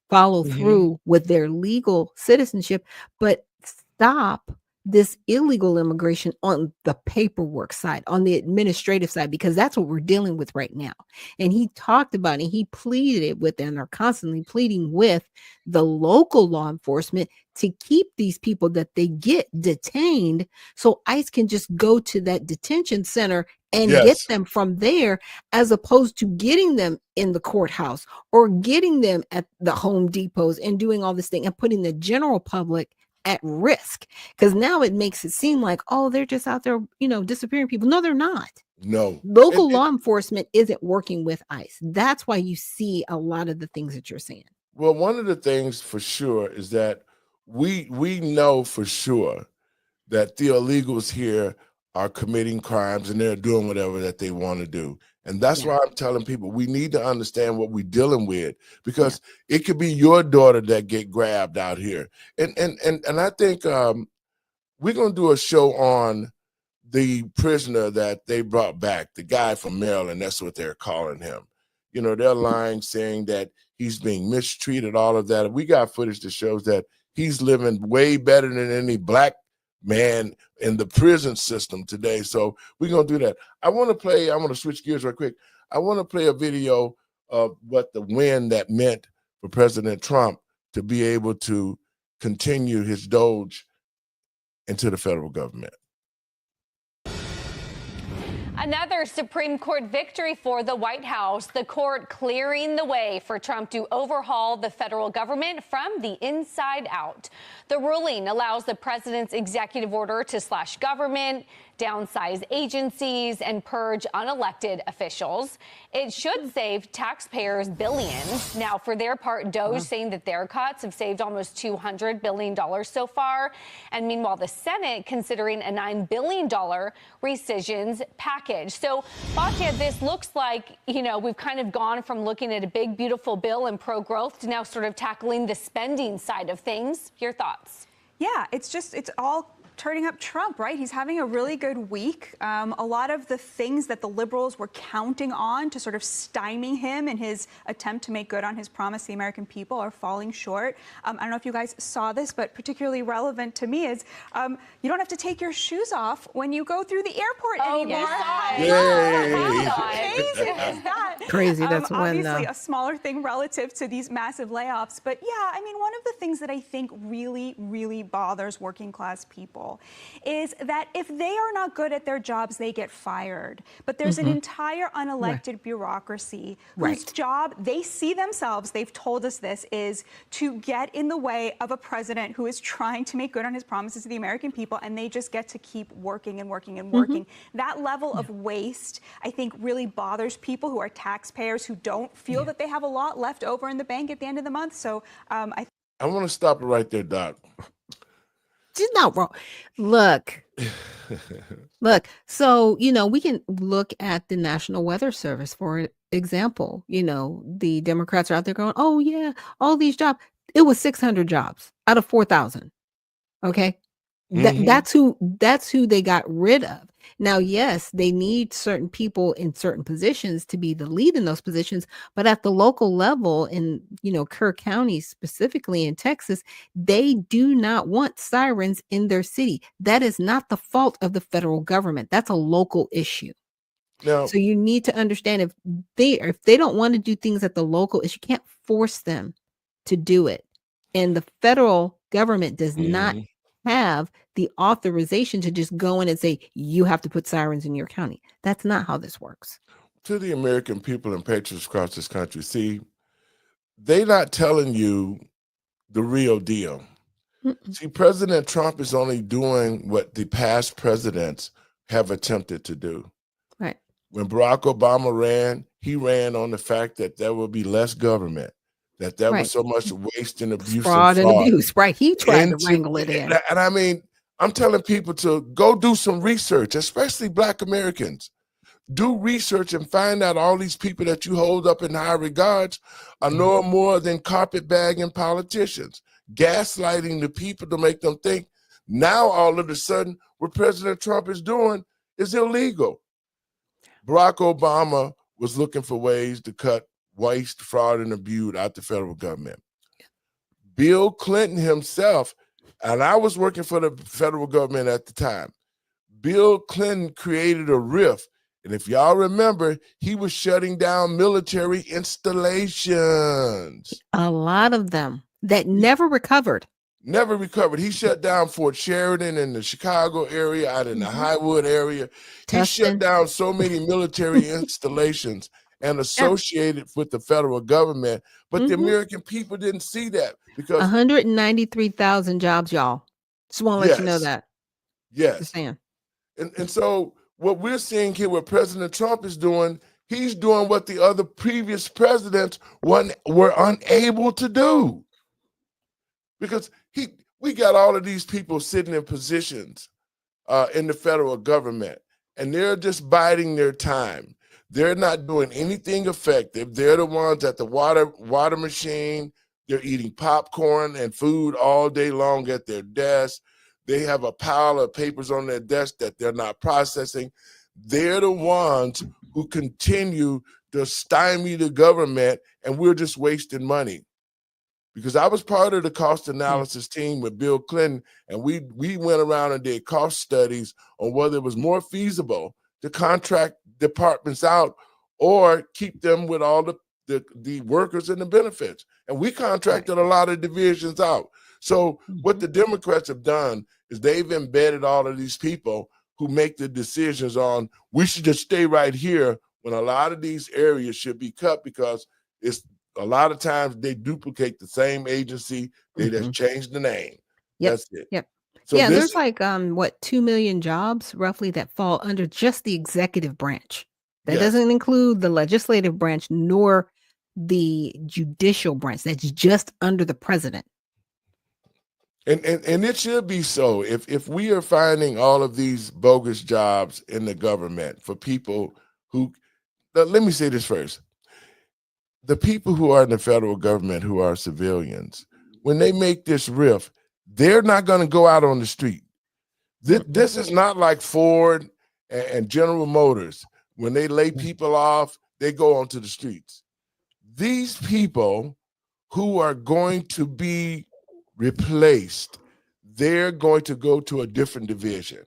follow through with their legal citizenship, but stop this illegal immigration on the paperwork side, on the administrative side, because that's what we're dealing with right now. And he talked about it, he pleaded with, and are constantly pleading with the local law enforcement to keep these people that they get detained so ICE can just go to that detention center and get them from there, as opposed to getting them in the courthouse or getting them at the Home Depots and doing all this thing and putting the general public at risk. Because now it makes it seem like, oh, they're just out there, disappearing people. No, they're not. No. Local law enforcement isn't working with ICE. That's why you see a lot of the things that you're saying. Well, one of the things for sure is that we know for sure that the illegals here are committing crimes and they're doing whatever that they want to do. And that's why I'm telling people we need to understand what we're dealing with, because it could be your daughter that get grabbed out here. And I think we're going to do a show on the prisoner that they brought back, the guy from Maryland. That's what they're calling him. They're lying, saying that he's being mistreated, all of that. We got footage that shows that he's living way better than any black man in the prison system today. So we're going to do that. I want to switch gears real quick. I want to play a video of what the win that meant for President Trump to be able to continue his doge into the federal government. Another Supreme Court victory for the White House, the court clearing the way for Trump to overhaul the federal government from the inside out. The ruling allows the president's executive order to slash government, downsize agencies, and purge unelected officials. It should save taxpayers billions. Now, for their part, DOJ saying that their cuts have saved almost $200 billion so far. And meanwhile, the Senate considering a $9 billion rescissions package. So, Batia, this looks like, we've kind of gone from looking at a big, beautiful bill and pro-growth to now sort of tackling the spending side of things. Your thoughts? Yeah, it's all turning up Trump, right? He's having a really good week. A lot of the things that the liberals were counting on to sort of stymie him in his attempt to make good on his promise to the American people are falling short. I don't know if you guys saw this, but particularly relevant to me is you don't have to take your shoes off when you go through the airport anymore. How amazing is that? Crazy. That's obviously a smaller thing relative to these massive layoffs. But yeah, I mean, one of the things that I think really, really bothers working class people is that if they are not good at their jobs, they get fired. But there's an entire unelected bureaucracy whose job, they see themselves, they've told us this, is to get in the way of a president who is trying to make good on his promises to the American people, and they just get to keep working and working and working. That level of waste, I think, really bothers people who are taxpayers who don't feel that they have a lot left over in the bank at the end of the month. So I want to stop it right there, Doc. She's not wrong. Look. So, we can look at the National Weather Service, for example. The Democrats are out there going, oh, yeah, all these jobs. It was 600 jobs out of 4,000. Okay. That's who they got rid of. Now, yes, they need certain people in certain positions to be the lead in those positions, but at the local level in, Kerr County, specifically in Texas, they do not want sirens in their city. That is not the fault of the federal government. That's a local issue. Now, so you need to understand if they don't want to do things at the local issue, you can't force them to do it. And the federal government does not have the authorization to just go in and say, you have to put sirens in your county. That's not how this works. To the American people and patriots across this country, see, they're not telling you the real deal. See, President Trump is only doing what the past presidents have attempted to do. Right. When Barack Obama ran, he ran on the fact that there would be less government, that there was so much waste and abuse Fraud and abuse. Right. He tried to wrangle it in. And I mean, I'm telling people to go do some research, especially Black Americans. Do research and find out all these people that you hold up in high regards are no more than carpetbagging politicians, gaslighting the people to make them think now all of a sudden what President Trump is doing is illegal. Barack Obama was looking for ways to cut waste, fraud, and abuse out the federal government. Bill Clinton himself, and I was working for the federal government at the time, Bill Clinton created a rift. And if y'all remember, he was shutting down military installations. A lot of them that never recovered. Never recovered. He shut down Fort Sheridan in the Chicago area, out in the Highwood area. He shut down so many military installations and associated with the federal government. But the American people didn't see that because 193,000 jobs, y'all. Just want to let you know that. Yes. Just saying. And so what we're seeing here, what President Trump is doing, he's doing what the other previous presidents were unable to do. Because we got all of these people sitting in positions in the federal government, and they're just biding their time. They're not doing anything effective. They're the ones at the water machine. They're eating popcorn and food all day long at their desk. They have a pile of papers on their desk that they're not processing. They're the ones who continue to stymie the government, and we're just wasting money. Because I was part of the cost analysis team with Bill Clinton, and we went around and did cost studies on whether it was more feasible to contract departments out or keep them with all the workers and the benefits. And we contracted a lot of divisions out. So what the Democrats have done is they've embedded all of these people who make the decisions on we should just stay right here when a lot of these areas should be cut because it's a lot of times they duplicate the same agency. They just change the name. Yep. That's it. Yep. So yeah, there's like 2 million jobs roughly that fall under just the executive branch. That doesn't include the legislative branch nor the judicial branch. That's just under the president. And it should be so. If we are finding all of these bogus jobs in the government for people who, let me say this first. The people who are in the federal government who are civilians, when they make this rift, they're not going to go out on the street. This is not like Ford and General Motors. When they lay people off, they go onto the streets. These people who are going to be replaced, they're going to go to a different division.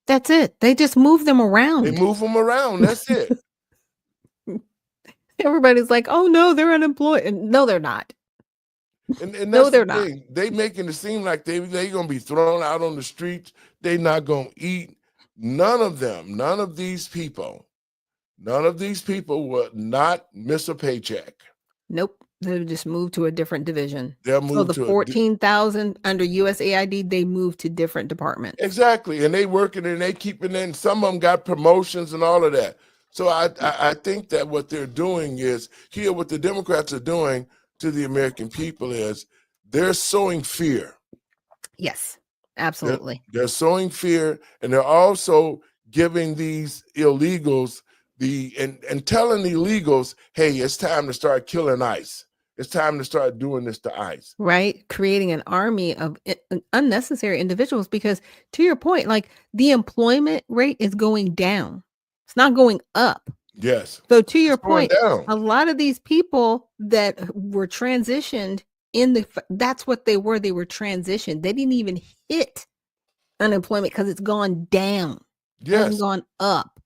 That's it. They just move them around. They move them around. That's it. Everybody's like, oh no, they're unemployed. And no, they're not. And that's no, they're the not. thing. They making it seem like they're going to be thrown out on the streets. They're not going to eat. None of these people will not miss a paycheck. Nope. They just moved to a different division. They'll move so the 14,000 under USAID, they moved to different departments. Exactly. And they working and they keeping in. Some of them got promotions and all of that. So I think that what they're doing is here, what the Democrats are doing to the American people is they're sowing fear. Yes, absolutely. They're sowing fear, and they're also giving these illegals and telling the illegals, hey, it's time to start killing ICE. It's time to start doing this to ICE. Right. Creating an army of unnecessary individuals because to your point, like the employment rate is going down. It's not going up. Yes. So to your point, a lot of these people that were transitioned that's what they were. They were transitioned. They didn't even hit unemployment because it's gone down. Yes. It hasn't gone up.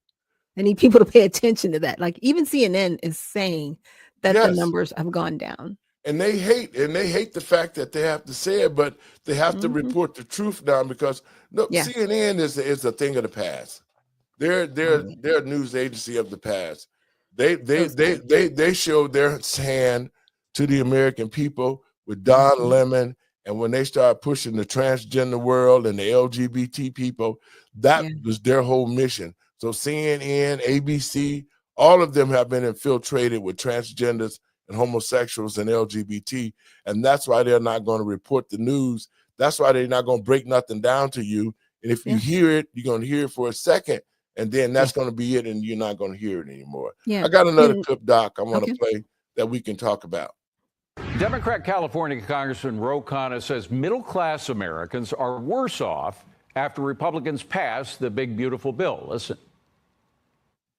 I need people to pay attention to that. Like even CNN is saying that the numbers have gone down. And they hate the fact that they have to say it, but they have to report the truth now because CNN is a thing of the past. They're a news agency of the past. They showed their hand to the American people with Don Lemon, and when they started pushing the transgender world and the LGBT people, that was their whole mission. So CNN, ABC, all of them have been infiltrated with transgenders and homosexuals and LGBT, and that's why they're not going to report the news. That's why they're not going to break nothing down to you. And if you hear it, you're going to hear it for a second, and then that's going to be it, and you're not going to hear it anymore. I got another clip, Doc, I want to play that we can talk about. Democrat California Congressman Ro Khanna says middle-class Americans are worse off after Republicans pass the big, beautiful bill. Listen.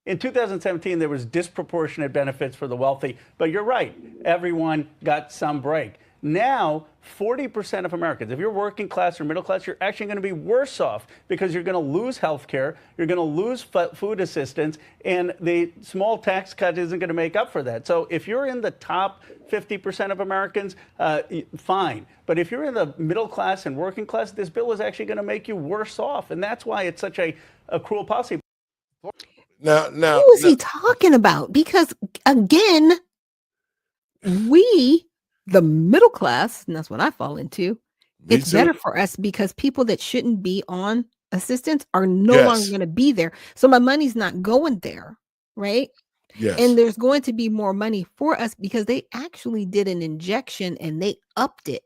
In 2017, there was disproportionate benefits for the wealthy, but you're right, everyone got some break. Now, 40% of Americans, if you're working class or middle class, you're actually going to be worse off because you're going to lose health care, you're going to lose food assistance, and the small tax cut isn't going to make up for that. So if you're in the top 50% of Americans, fine. But if you're in the middle class and working class, this bill is actually going to make you worse off. And that's why it's such a cruel policy. Now, who is he talking about? Because again, we, the middle class, and that's what I fall into, it's better for us because people that shouldn't be on assistance are no longer going to be there. So my money's not going there, right? Yes. And there's going to be more money for us because they actually did an injection and they upped it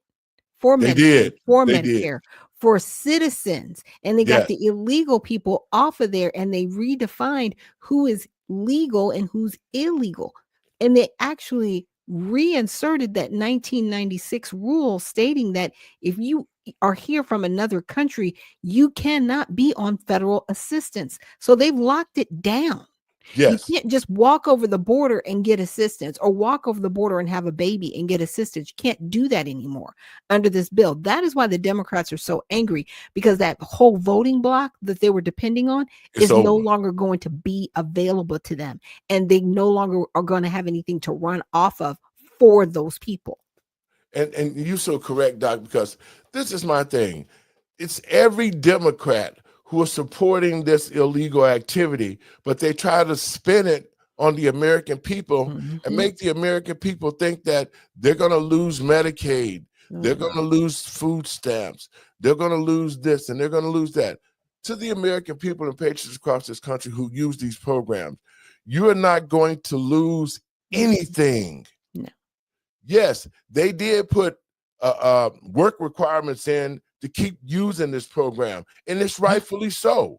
for Medicare, Medicare, for citizens. And they got the illegal people off of there, and they redefined who is legal and who's illegal. And they actually reinserted that 1996 rule stating that if you are here from another country, you cannot be on federal assistance. So they've locked it down. Yes. You can't just walk over the border and get assistance, or walk over the border and have a baby and get assistance. You can't do that anymore under this bill. That is why the Democrats are so angry, because that whole voting block that they were depending on is no longer going to be available to them. And they no longer are going to have anything to run off of for those people. And you're so correct, Doc, because this is my thing. It's every Democrat who are supporting this illegal activity, but they try to spin it on the American people and make the American people think that they're going to lose Medicaid, they're going to lose food stamps, they're going to lose this, and they're going to lose that. To the American people and patriots across this country who use these programs, you are not going to lose anything. No. Yes, they did put work requirements in to keep using this program, and it's rightfully so.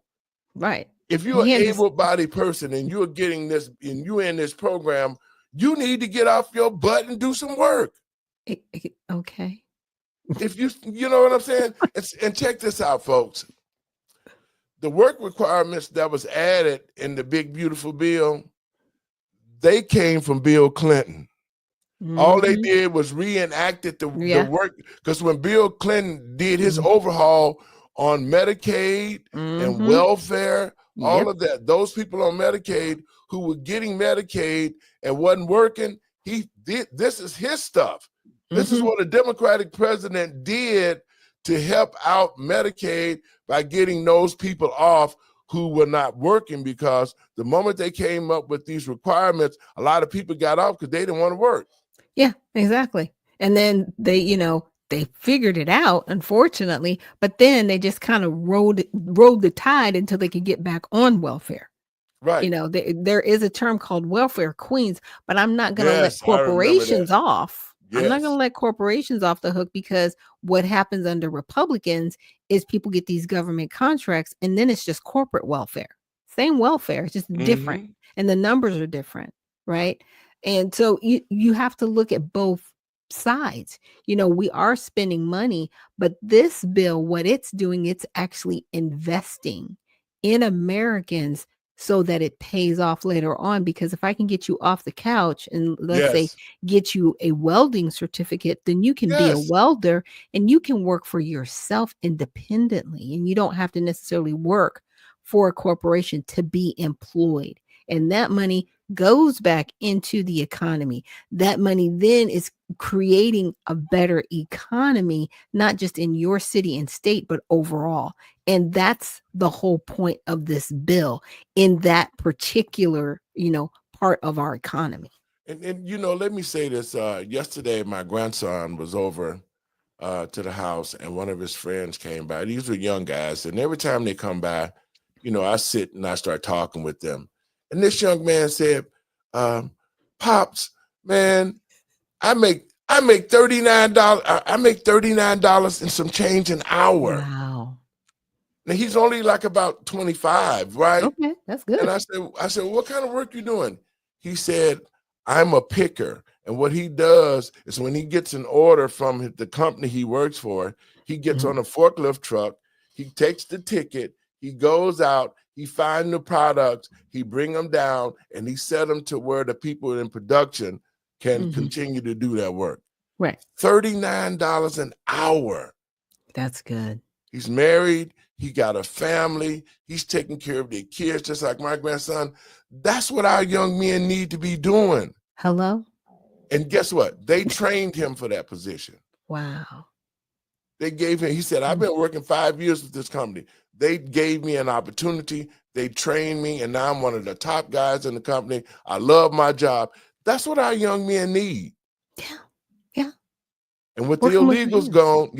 Right. If you're an able-bodied person and you're getting this, and you're in this program, you need to get off your butt and do some work. Okay. If you know what I'm saying? And check this out, folks. The work requirements that was added in the big, beautiful bill, they came from Bill Clinton. All they did was reenacted the work, because when Bill Clinton did his overhaul on Medicaid and welfare, all of that, those people on Medicaid who were getting Medicaid and wasn't working, he did. This is his stuff. This is what a Democratic president did to help out Medicaid by getting those people off who were not working, because the moment they came up with these requirements, a lot of people got off because they didn't want to work. Yeah, exactly. And then they, they figured it out, unfortunately, but then they just kind of rode the tide until they could get back on welfare. Right. There is a term called welfare queens, but I'm not going to let corporations off. Yes. I'm not going to let corporations off the hook, because what happens under Republicans is people get these government contracts and then it's just corporate welfare. Same welfare, it's just different. And the numbers are different, right? And so you have to look at both sides. We are spending money, but this bill, what it's doing, it's actually investing in Americans so that it pays off later on. Because if I can get you off the couch and let's say get you a welding certificate, then you can be a welder and you can work for yourself independently, and you don't have to necessarily work for a corporation to be employed. and that money goes back into the economy. That money then is creating a better economy, not just in your city and state, but overall. And that's the whole point of this bill in that particular, part of our economy. And let me say this. Yesterday, my grandson was over to the house, and one of his friends came by. These were young guys, and every time they come by, I sit and I start talking with them. And this young man said, "Pops, man, I make $39. I make $39 and some change an hour." Wow. Now he's only like about 25, right? Okay, that's good. And I said, "What kind of work you doing?" He said, "I'm a picker." And what he does is when he gets an order from the company he works for, he gets on a forklift truck, he takes the ticket, he goes out, he finds the products, he bring them down, and he set them to where the people in production can continue to do that work. Right. $39 an hour. That's good. He's married. He got a family. He's taking care of their kids, just like my grandson. That's what our young men need to be doing. Hello? And guess what? They trained him for that position. Wow. They gave him, he said, "I've been working 5 years with this company. They gave me an opportunity. They trained me, and now I'm one of the top guys in the company. I love my job." That's what our young men need. Yeah. And with the illegals gone,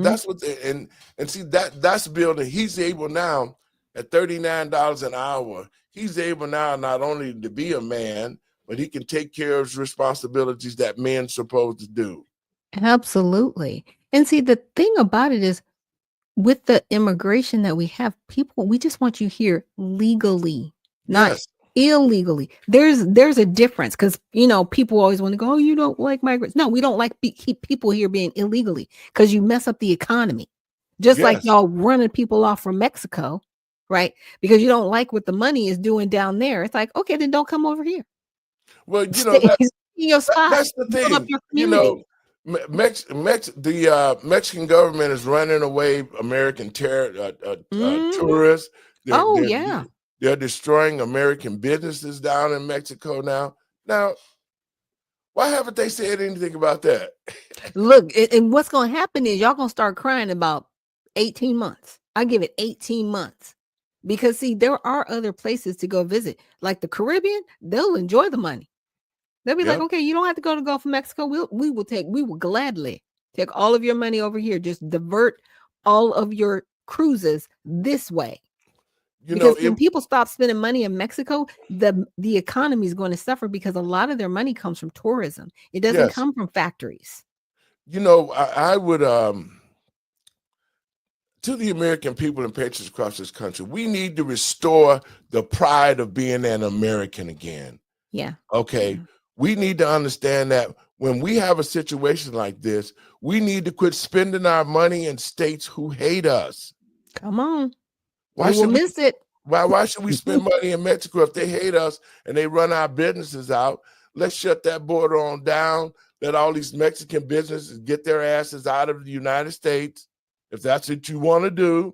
that's what and see that's building. He's able now at $39 an hour. He's able now not only to be a man, but he can take care of his responsibilities that men's supposed to do. Absolutely. And see, the thing about it is, with the immigration that we have, we just want you here legally, not illegally. There's a difference, because people always want to go, "Oh, you don't like migrants." No, we don't like people here being illegally, because you mess up the economy. Just like y'all running people off from Mexico, right? Because you don't like what the money is doing down there. It's like, okay, then don't come over here. Well, Stay in your spot. that's the Build up thing. your community. The Mexican government is running away American tourists. They're destroying American businesses down in Mexico now. Now, why haven't they said anything about that? Look, and what's going to happen is y'all going to start crying about 18 months. I give it 18 months. Because see, there are other places to go visit. Like the Caribbean, they'll enjoy the money. They'll be like, "Okay, you don't have to go to Gulf of Mexico. We will gladly take all of your money over here. Just divert all of your cruises this way." Because when people stop spending money in Mexico, the economy is going to suffer, because a lot of their money comes from tourism. It doesn't come from factories. I would to the American people and patriots across this country, we need to restore the pride of being an American again. Yeah. Okay. Yeah. We need to understand that when we have a situation like this, we need to quit spending our money in states who hate us. Come on. Why should we miss it? Why should we spend money in Mexico if they hate us and they run our businesses out? Let's shut that border on down. Let all these Mexican businesses get their asses out of the United States. If that's what you want to do,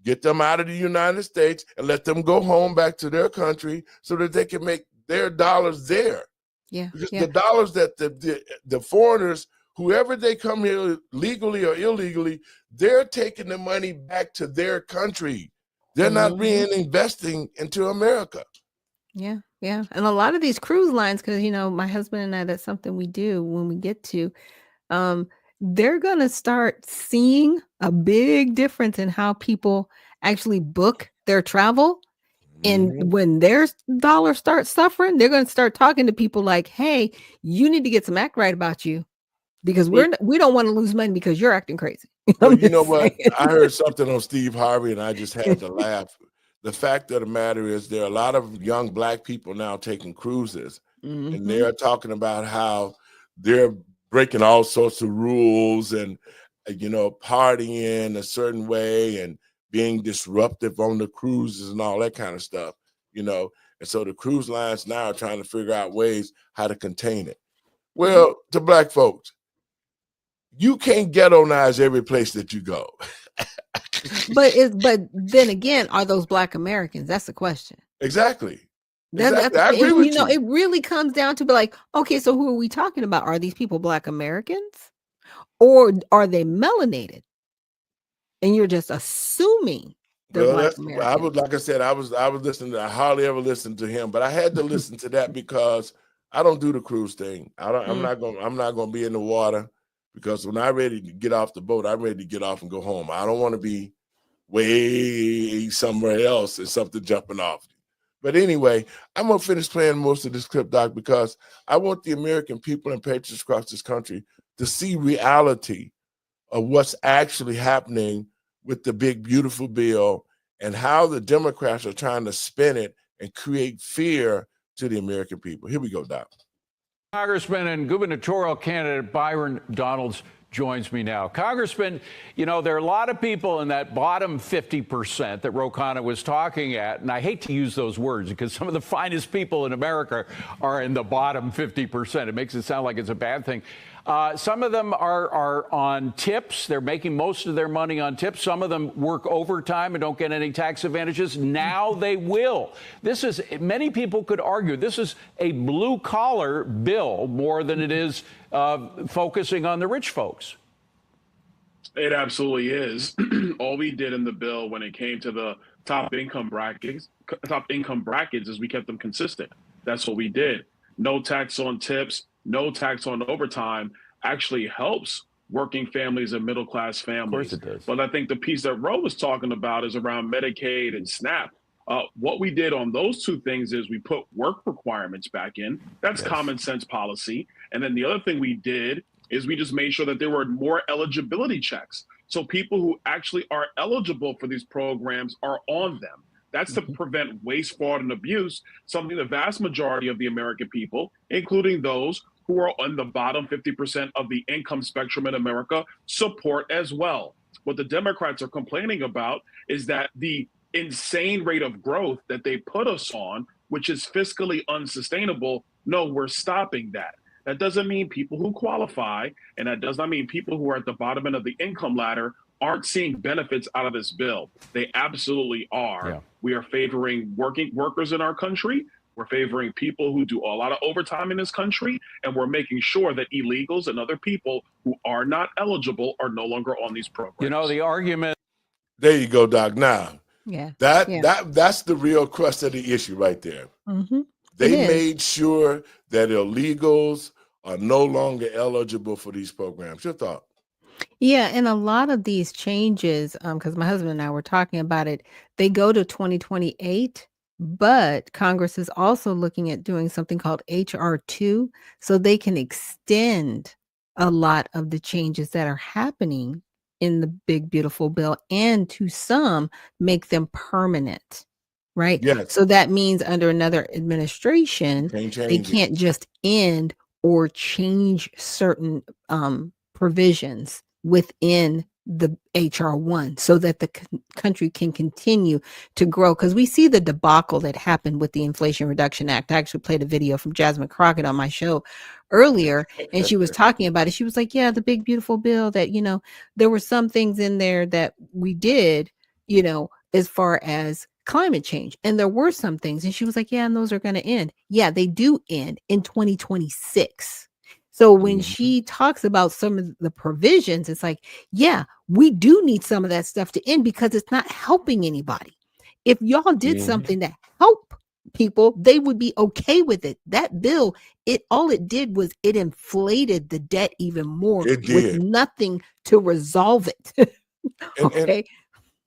get them out of the United States and let them go home back to their country so that they can make their dollars there. Yeah. Because the dollars that the foreigners, whoever they come here legally or illegally, they're taking the money back to their country. They're not reinvesting into America. Yeah. Yeah. And a lot of these cruise lines, because, my husband and I, that's something we do when we get to, they're going to start seeing a big difference in how people actually book their travel. And when their dollar starts suffering, they're going to start talking to people like, "Hey, you need to get some act right about you, because we don't want to lose money because you're acting crazy." Well, you know what? I heard something on Steve Harvey and I just had to laugh. The fact of the matter is there are a lot of young Black people now taking cruises, and they're talking about how they're breaking all sorts of rules and, partying a certain way and being disruptive on the cruises and all that kind of stuff, and so the cruise lines now are trying to figure out ways how to contain it. Well, to Black folks, you can't ghettoize every place that you go. But then again, are those Black Americans? That's the question. Exactly. Exactly. I agree with you. It really comes down to be like, okay, so who are we talking about? Are these people Black Americans, or are they melanated? And you're just assuming they're Well, Black that's I Americans. was like I said, I was listening I hardly ever listened to him, but I had to listen to that because I don't do the cruise thing. I'm not gonna be in the water, because when I'm ready to get off the boat, I'm ready to get off and go home. I don't want to be way somewhere else and something jumping off. But anyway, I'm gonna finish playing most of this clip, Doc, because I want the American people and patriots across this country to see reality of what's actually happening with the big, beautiful bill and how the Democrats are trying to spin it and create fear to the American people. Here we go, Doc. Congressman and gubernatorial candidate Byron Donalds joins me now. Congressman, you know, there are a lot of people in that bottom 50% that Ro Khanna was talking at, and I hate to use those words because some of the finest people in America are in the bottom 50%. It makes it sound like it's a bad thing. Some of them are on tips. They're making most of their money on tips. Some of them work overtime and don't get any tax advantages. Now they will. Many people could argue this is a blue collar bill more than it is focusing on the rich folks. It absolutely is. All we did in the bill when it came to the top income brackets is we kept them consistent. That's what we did. No tax on tips, no tax on overtime actually helps working families and middle class families. Of course it does. But I think the piece that Ro was talking about is around Medicaid and SNAP. What we did on those two things is we put work requirements back in. That's common sense policy. And then the other thing we did is we just made sure that there were more eligibility checks. So people who actually are eligible for these programs are on them. That's to prevent waste, fraud, and abuse, something the vast majority of the American people, including those who are on the bottom 50% of the income spectrum in America, support as well. What the Democrats are complaining about is that the insane rate of growth that they put us on, which is fiscally unsustainable, no, we're stopping that. That doesn't mean people who qualify, and that does not mean people who are at the bottom end of the income ladder aren't seeing benefits out of this bill. They absolutely are. Yeah. We are favoring working workers in our country. We're favoring people who do a lot of overtime in this country, and we're making sure that illegals and other people who are not eligible are no longer on these programs. You know, the argument. There you go, Doc. Now, yeah, that's the real crux of the issue right there. Mm-hmm. They made sure that illegals are no longer eligible for these programs. Your thought? Yeah, and a lot of these changes, because my husband and I were talking about it, they go to 2028, but Congress is also looking at doing something called HR2, so they can extend a lot of the changes that are happening in the big, beautiful bill, and to some, make them permanent. Right. Yes. So that means under another administration, they can't just end or change certain provisions within the HR1 so that the country can continue to grow. Because we see the debacle that happened with the Inflation Reduction Act. I actually played a video from Jasmine Crockett on my show earlier, and she was talking about it. She was like, yeah, the big, beautiful bill that, you know, there were some things in there that we did, you know, as far as climate change. And there were some things. And she was like, yeah, and those are going to end. Yeah, they do end in 2026. So when she talks about some of the provisions, it's like, yeah, we do need some of that stuff to end because it's not helping anybody. If y'all did something that helped people, they would be okay with it. That bill, all it did was it inflated the debt even more with nothing to resolve it. Okay.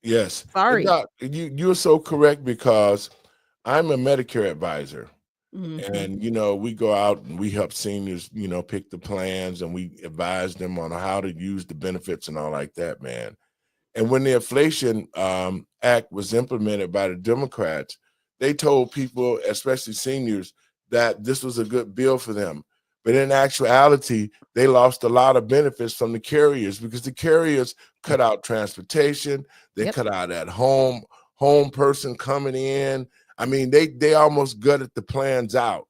Yes. Sorry. Doc, you're so correct, because I'm a Medicare advisor. Mm-hmm. And, you know, we go out and we help seniors, you know, pick the plans, and we advise them on how to use the benefits and all like that, man. And when the Inflation Act was implemented by the Democrats, they told people, especially seniors, that this was a good bill for them. But in actuality, they lost a lot of benefits from the carriers, because the carriers cut out transportation. They cut out that home person coming in. I mean, they almost gutted the plans out.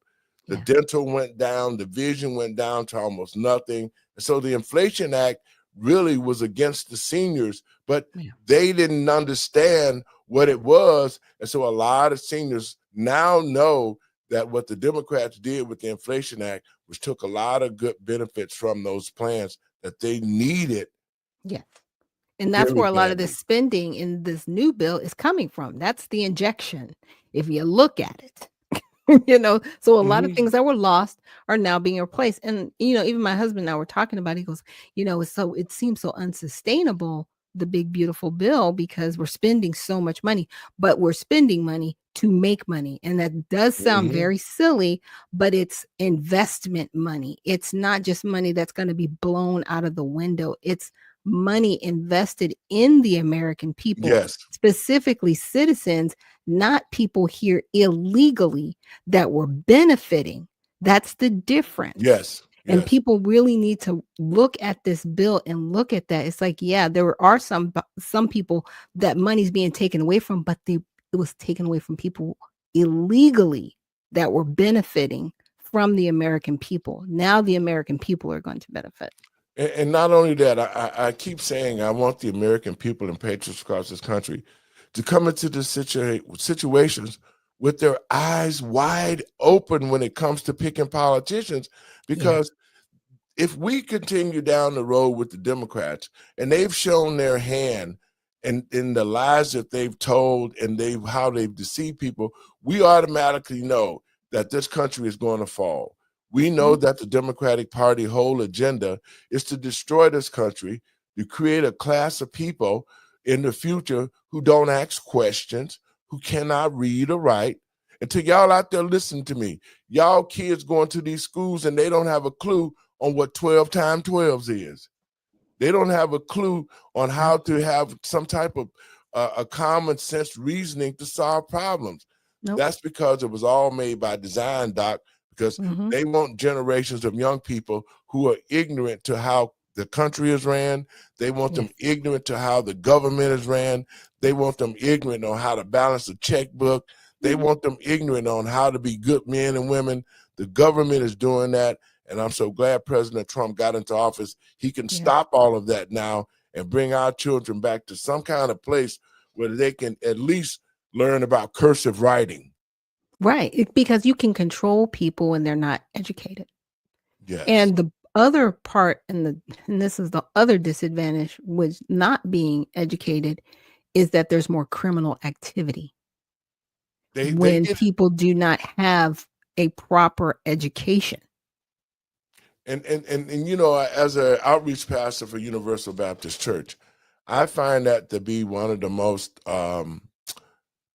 The dental went down, the vision went down to almost nothing. And so the Inflation Act really was against the seniors, but they didn't understand what it was. And so a lot of seniors now know that what the Democrats did with the Inflation Act was took a lot of good benefits from those plans that they needed. Yes. And that's very where a lot of badly. this spending in this new bill is coming from. That's the injection, if you look at it. So a lot of things that were lost are now being replaced. And even my husband and I were talking about it. He goes, it seems so unsustainable, the big beautiful bill, because we're spending so much money, but we're spending money to make money. And that does sound very silly, but it's investment money. It's not just money that's going to be blown out of the window. It's money invested in the American people, Yes. specifically citizens, not people here illegally that were benefiting. That's the difference. Yes. And people really need to look at this bill and look at that. It's like, yeah, there are some people that money's being taken away from, but it was taken away from people illegally that were benefiting from the American people. Now the American people are going to benefit. And not only that, I keep saying I want the American people and patriots across this country to come into the situations with their eyes wide open when it comes to picking politicians, because if we continue down the road with the Democrats and they've shown their hand in the lies that they've told and how they've deceived people, we automatically know that this country is going to fall. We know that the Democratic Party whole agenda is to destroy this country, to create a class of people in the future who don't ask questions, who cannot read or write. And to y'all out there, listen to me. Y'all kids going to these schools and they don't have a clue on what 12 times 12 is. They don't have a clue on how to have some type of a common sense reasoning to solve problems. Nope. That's because it was all made by design, Doc, because they want generations of young people who are ignorant to how the country is ran. They want them ignorant to how the government is ran. They want them ignorant on how to balance a checkbook. They want them ignorant on how to be good men and women. The government is doing that. And I'm so glad President Trump got into office. He can stop all of that now and bring our children back to some kind of place where they can at least learn about cursive writing. Right. Because you can control people when they're not educated. Yes. And the other part, and this is the other disadvantage with not being educated, is that there's more criminal activity when people do not have a proper education. And as an outreach pastor for Universal Baptist Church, I find that to be one of the most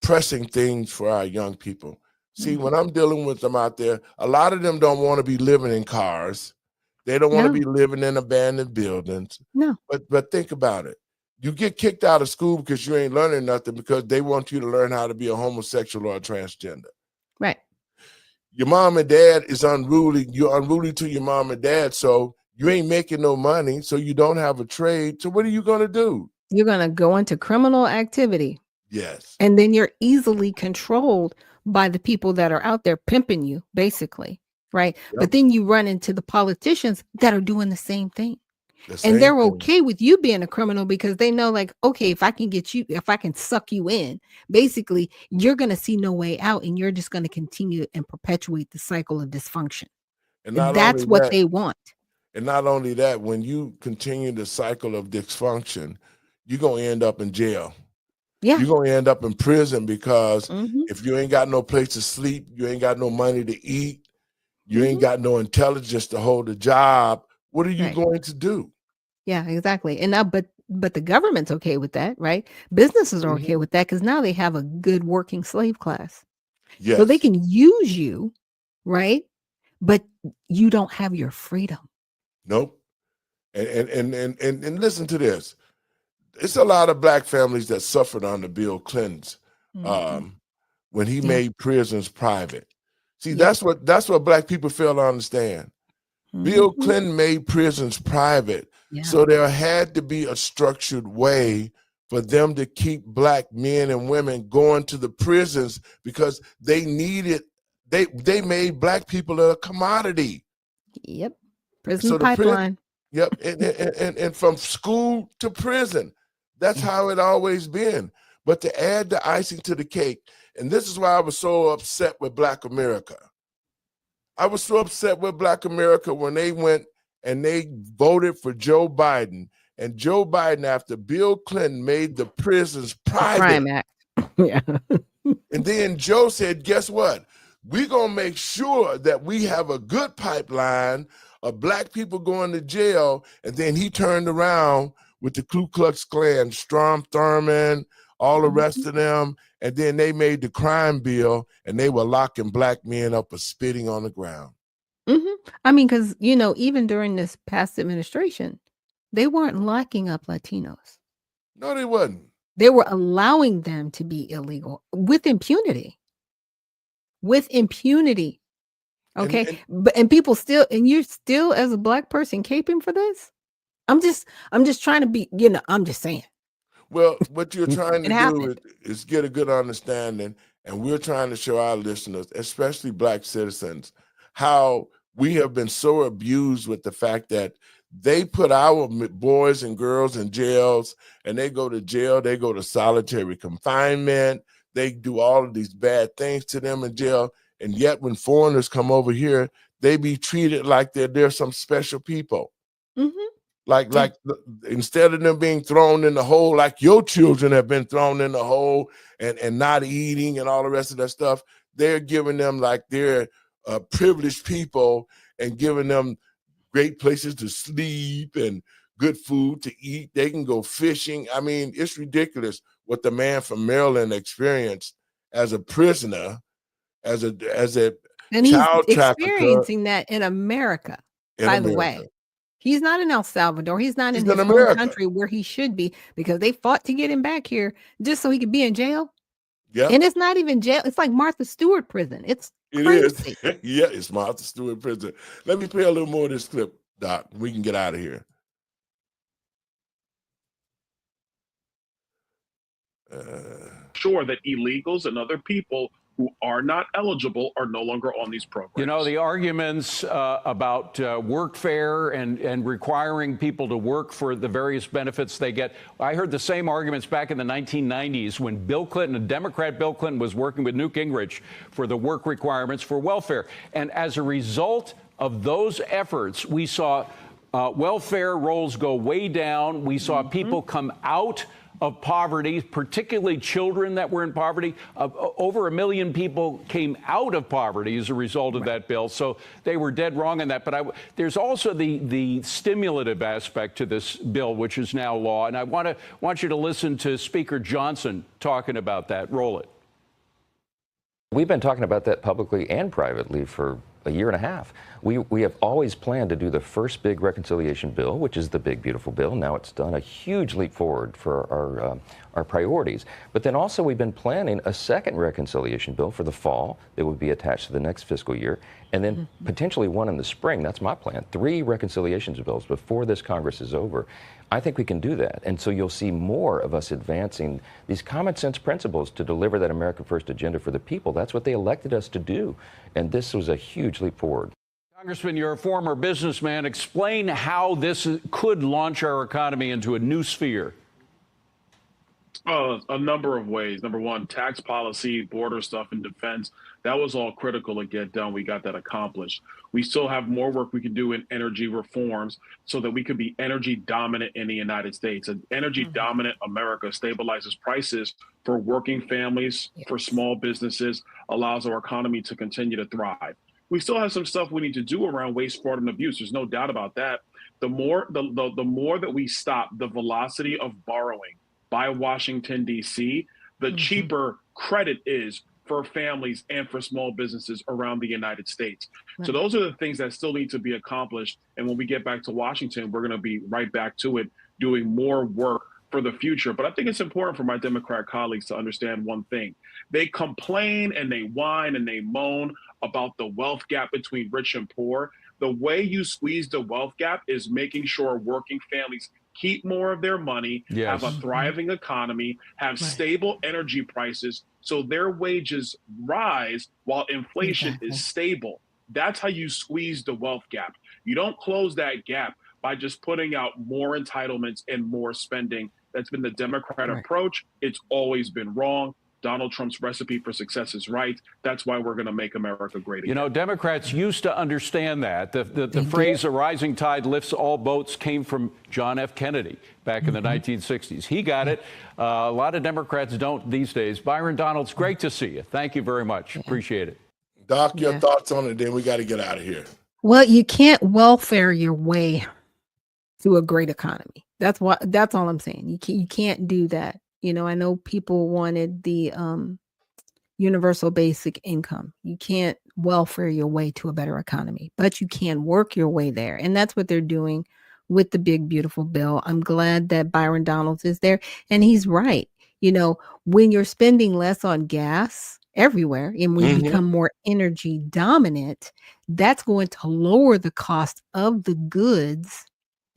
pressing things for our young people. See, when I'm dealing with them out there, a lot of them don't want to be living in cars. They don't want to be living in abandoned buildings. No. But think about it. You get kicked out of school because you ain't learning nothing, because they want you to learn how to be a homosexual or a transgender. Right. Your mom and dad is unruly. You're unruly to your mom and dad, so you ain't making no money, so you don't have a trade. So what are you going to do? You're going to go into criminal activity. Yes. And then you're easily controlled by the people that are out there pimping you, basically, right? But then you run into the politicians that are doing the same thing. And they're okay with you being a criminal because they know, like, okay, if I can suck you in, basically, you're going to see no way out, and you're just going to continue and perpetuate the cycle of dysfunction. And that's what they want. And not only that, when you continue the cycle of dysfunction, you're going to end up in jail. Yeah. You're going to end up in prison because if you ain't got no place to sleep, you ain't got no money to eat, you ain't got no intelligence to hold a job, what are you going to do? Yeah, exactly. And now, but the government's okay with that, right? Businesses are okay with that because now they have a good working slave class. Yes. So they can use you, right? But you don't have your freedom. Nope. And listen to this. It's a lot of black families that suffered under Bill Clinton's when he made prisons private. See, that's what black people fail to understand. Bill Clinton made prisons private, so there had to be a structured way for them to keep black men and women going to the prisons because they needed. They made black people a commodity. Yep, prison pipeline. And from school to prison. That's how it always been. But to add the icing to the cake, and this is why I was so upset with Black America. I was so upset with Black America when they went and they voted for Joe Biden. And Joe Biden, after Bill Clinton made the prisons private, Crime Act. Yeah. and then Joe said, guess what? We're going to make sure that we have a good pipeline of Black people going to jail. And then he turned around with the Ku Klux Klan, Strom Thurmond, all the rest of them. And then they made the crime bill, and they were locking Black men up for spitting on the ground. I mean, because, you know, even during this past administration, they weren't locking up Latinos. No, they wasn't. They were allowing them to be illegal with impunity. With impunity. Okay. And people still, and you're still, as a Black person, caping for this? I'm just trying to be, you know, I'm just saying. Well, what you're trying to do happened. is get a good understanding, and we're trying to show our listeners, especially Black citizens, how we have been so abused with the fact that they put our boys and girls in jails, and they go to jail, they go to solitary confinement, they do all of these bad things to them in jail, and yet when foreigners come over here, they be treated like they're some special people. Like instead of them being thrown in the hole, like your children have been thrown in the hole and not eating and all the rest of that stuff, they're giving them like they're privileged people and giving them great places to sleep and good food to eat. They can go fishing. I mean, it's ridiculous what the man from Maryland experienced as a prisoner, as a and he's child trafficker experiencing that in America, by the way. He's not in El Salvador. He's not in his own country where he should be, because they fought to get him back here just so he could be in jail. Yeah. And it's not even jail. It's like Martha Stewart prison. It's crazy. Yeah, it's Martha Stewart prison. Let me play a little more of this clip, Doc. We can get out of here. Sure that illegals and other people who are not eligible are no longer on these programs. You know, the arguments about workfare and requiring people to work for the various benefits they get. I heard the same arguments back in the 1990s when Bill Clinton, a Democrat Bill Clinton, was working with Newt Gingrich for the work requirements for welfare. And as a result of those efforts, we saw welfare rolls go way down. We saw people come out of poverty, particularly children that were in poverty. Over 1 million people came out of poverty as a result of that bill. So they were dead wrong on that. But there's also the stimulative aspect to this bill, which is now law. And I want you to listen to Speaker Johnson talking about that. Roll it. We've been talking about that publicly and privately for a year and a half. We have always planned to do the first big reconciliation bill, which is the big, beautiful bill. Now it's done a huge leap forward for our priorities. But then also we've been planning a second reconciliation bill for the fall that would be attached to the next fiscal year, and then potentially one in the spring. That's my plan. 3 reconciliations bills before this Congress is over. I think we can do that. And so you'll see more of us advancing these common sense principles to deliver that America First agenda for the people. That's what they elected us to do. And this was a huge leap forward. Congressman, you're a former businessman. Explain how this could launch our economy into a new sphere. A number of ways. Number one, tax policy, border stuff, and defense. That was all critical to get done. We got that accomplished. We still have more work we can do in energy reforms so that we can be energy dominant in the United States. An energy dominant America stabilizes prices for working families, for small businesses, allows our economy to continue to thrive. We still have some stuff we need to do around waste, fraud, and abuse. There's no doubt about that. The more that we stop the velocity of borrowing by Washington, D.C., the cheaper credit is for families and for small businesses around the United States. So those are the things that still need to be accomplished. And when we get back to Washington, we're going to be right back to it, doing more work for the future. But I think it's important for my Democrat colleagues to understand one thing. They complain and they whine and they moan about the wealth gap between rich and poor. The way you squeeze the wealth gap is making sure working families keep more of their money, have a thriving economy, have stable energy prices, so their wages rise while inflation is stable. That's how you squeeze the wealth gap. You don't close that gap by just putting out more entitlements and more spending. That's been the Democrat approach. It's always been wrong. Donald Trump's recipe for success is right. That's why we're going to make America great again. You know, Democrats used to understand that. The phrase "a rising tide lifts all boats" came from John F. Kennedy back in the 1960s. He got it. A lot of Democrats don't these days. Byron Donalds, great to see you. Thank you very much. Appreciate it. Doc, your thoughts on it, then we got to get out of here. Well, you can't welfare your way to a great economy. That's all I'm saying. You can't do that. You know, I know people wanted the universal basic income. You can't welfare your way to a better economy, but you can work your way there. And that's what they're doing with the big, beautiful bill. I'm glad that Byron Donalds is there. And he's right. You know, when you're spending less on gas everywhere and we become more energy dominant, that's going to lower the cost of the goods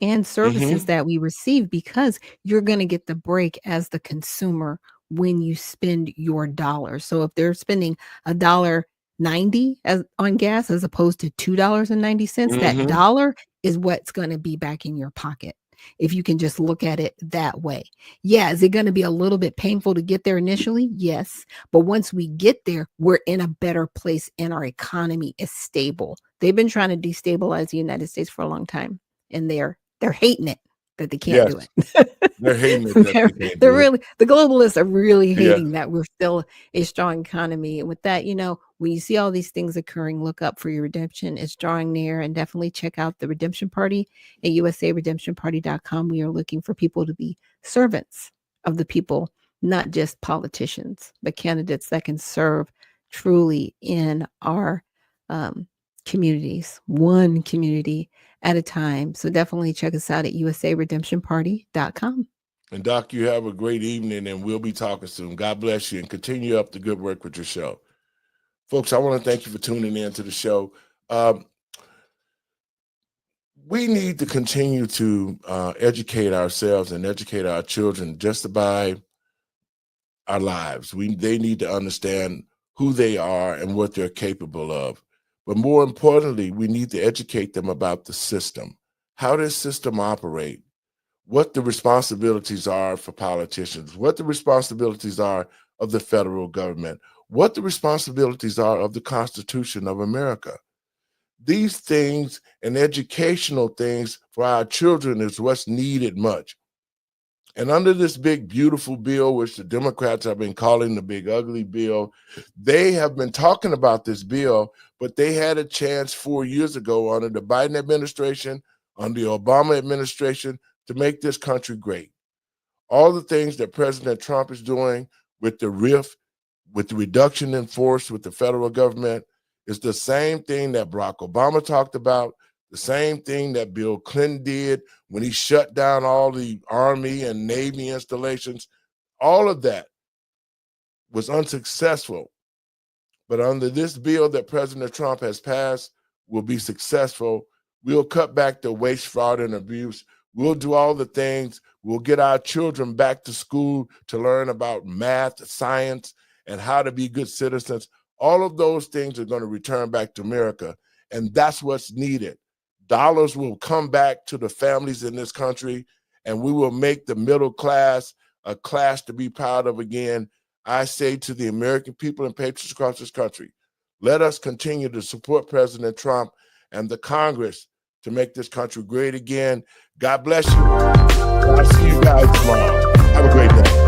and services that we receive, because you're going to get the break as the consumer when you spend your dollars. So if they're spending $1.90 on gas as opposed to $2.90, that dollar is what's going to be back in your pocket. If you can just look at it that way. Yeah, is it going to be a little bit painful to get there initially? Yes. But once we get there, we're in a better place and our economy is stable. They've been trying to destabilize the United States for a long time, and they're hating it that they can't do it. They're hating it. They're really, the globalists are really hating that we're still a strong economy. And with that, you know, when you see all these things occurring, look up for your redemption. It's drawing near, and definitely check out the Redemption Party at usaredemptionparty.com. We are looking for people to be servants of the people, not just politicians, but candidates that can serve truly in our communities, one community at a time. So definitely check us out at usaredemptionparty.com. And Doc, you have a great evening, and we'll be talking soon. God bless you, and continue up the good work with your show. Folks, I want to thank you for tuning in to the show. We need to continue to educate ourselves and educate our children just by our lives. They need to understand who they are and what they're capable of. But more importantly, we need to educate them about the system, how this system operates, what the responsibilities are for politicians, what the responsibilities are of the federal government, what the responsibilities are of the Constitution of America. These things and educational things for our children is what's needed much. And under this big, beautiful bill, which the Democrats have been calling the big, ugly bill, they have been talking about this bill, but they had a chance 4 years ago under the Biden administration, under the Obama administration, to make this country great. All the things that President Trump is doing with the RIF, with the reduction in force with the federal government, is the same thing that Barack Obama talked about, the same thing that Bill Clinton did when he shut down all the Army and Navy installations. All of that was unsuccessful. But under this bill that President Trump has passed, will be successful. We'll cut back the waste, fraud, and abuse. We'll do all the things. We'll get our children back to school to learn about math, science, and how to be good citizens. All of those things are going to return back to America, and that's what's needed. Dollars will come back to the families in this country, and we will make the middle class a class to be proud of again. I say to the American people and patriots across this country, let us continue to support President Trump and the Congress to make this country great again. God bless you. I'll see you guys tomorrow. Have a great day.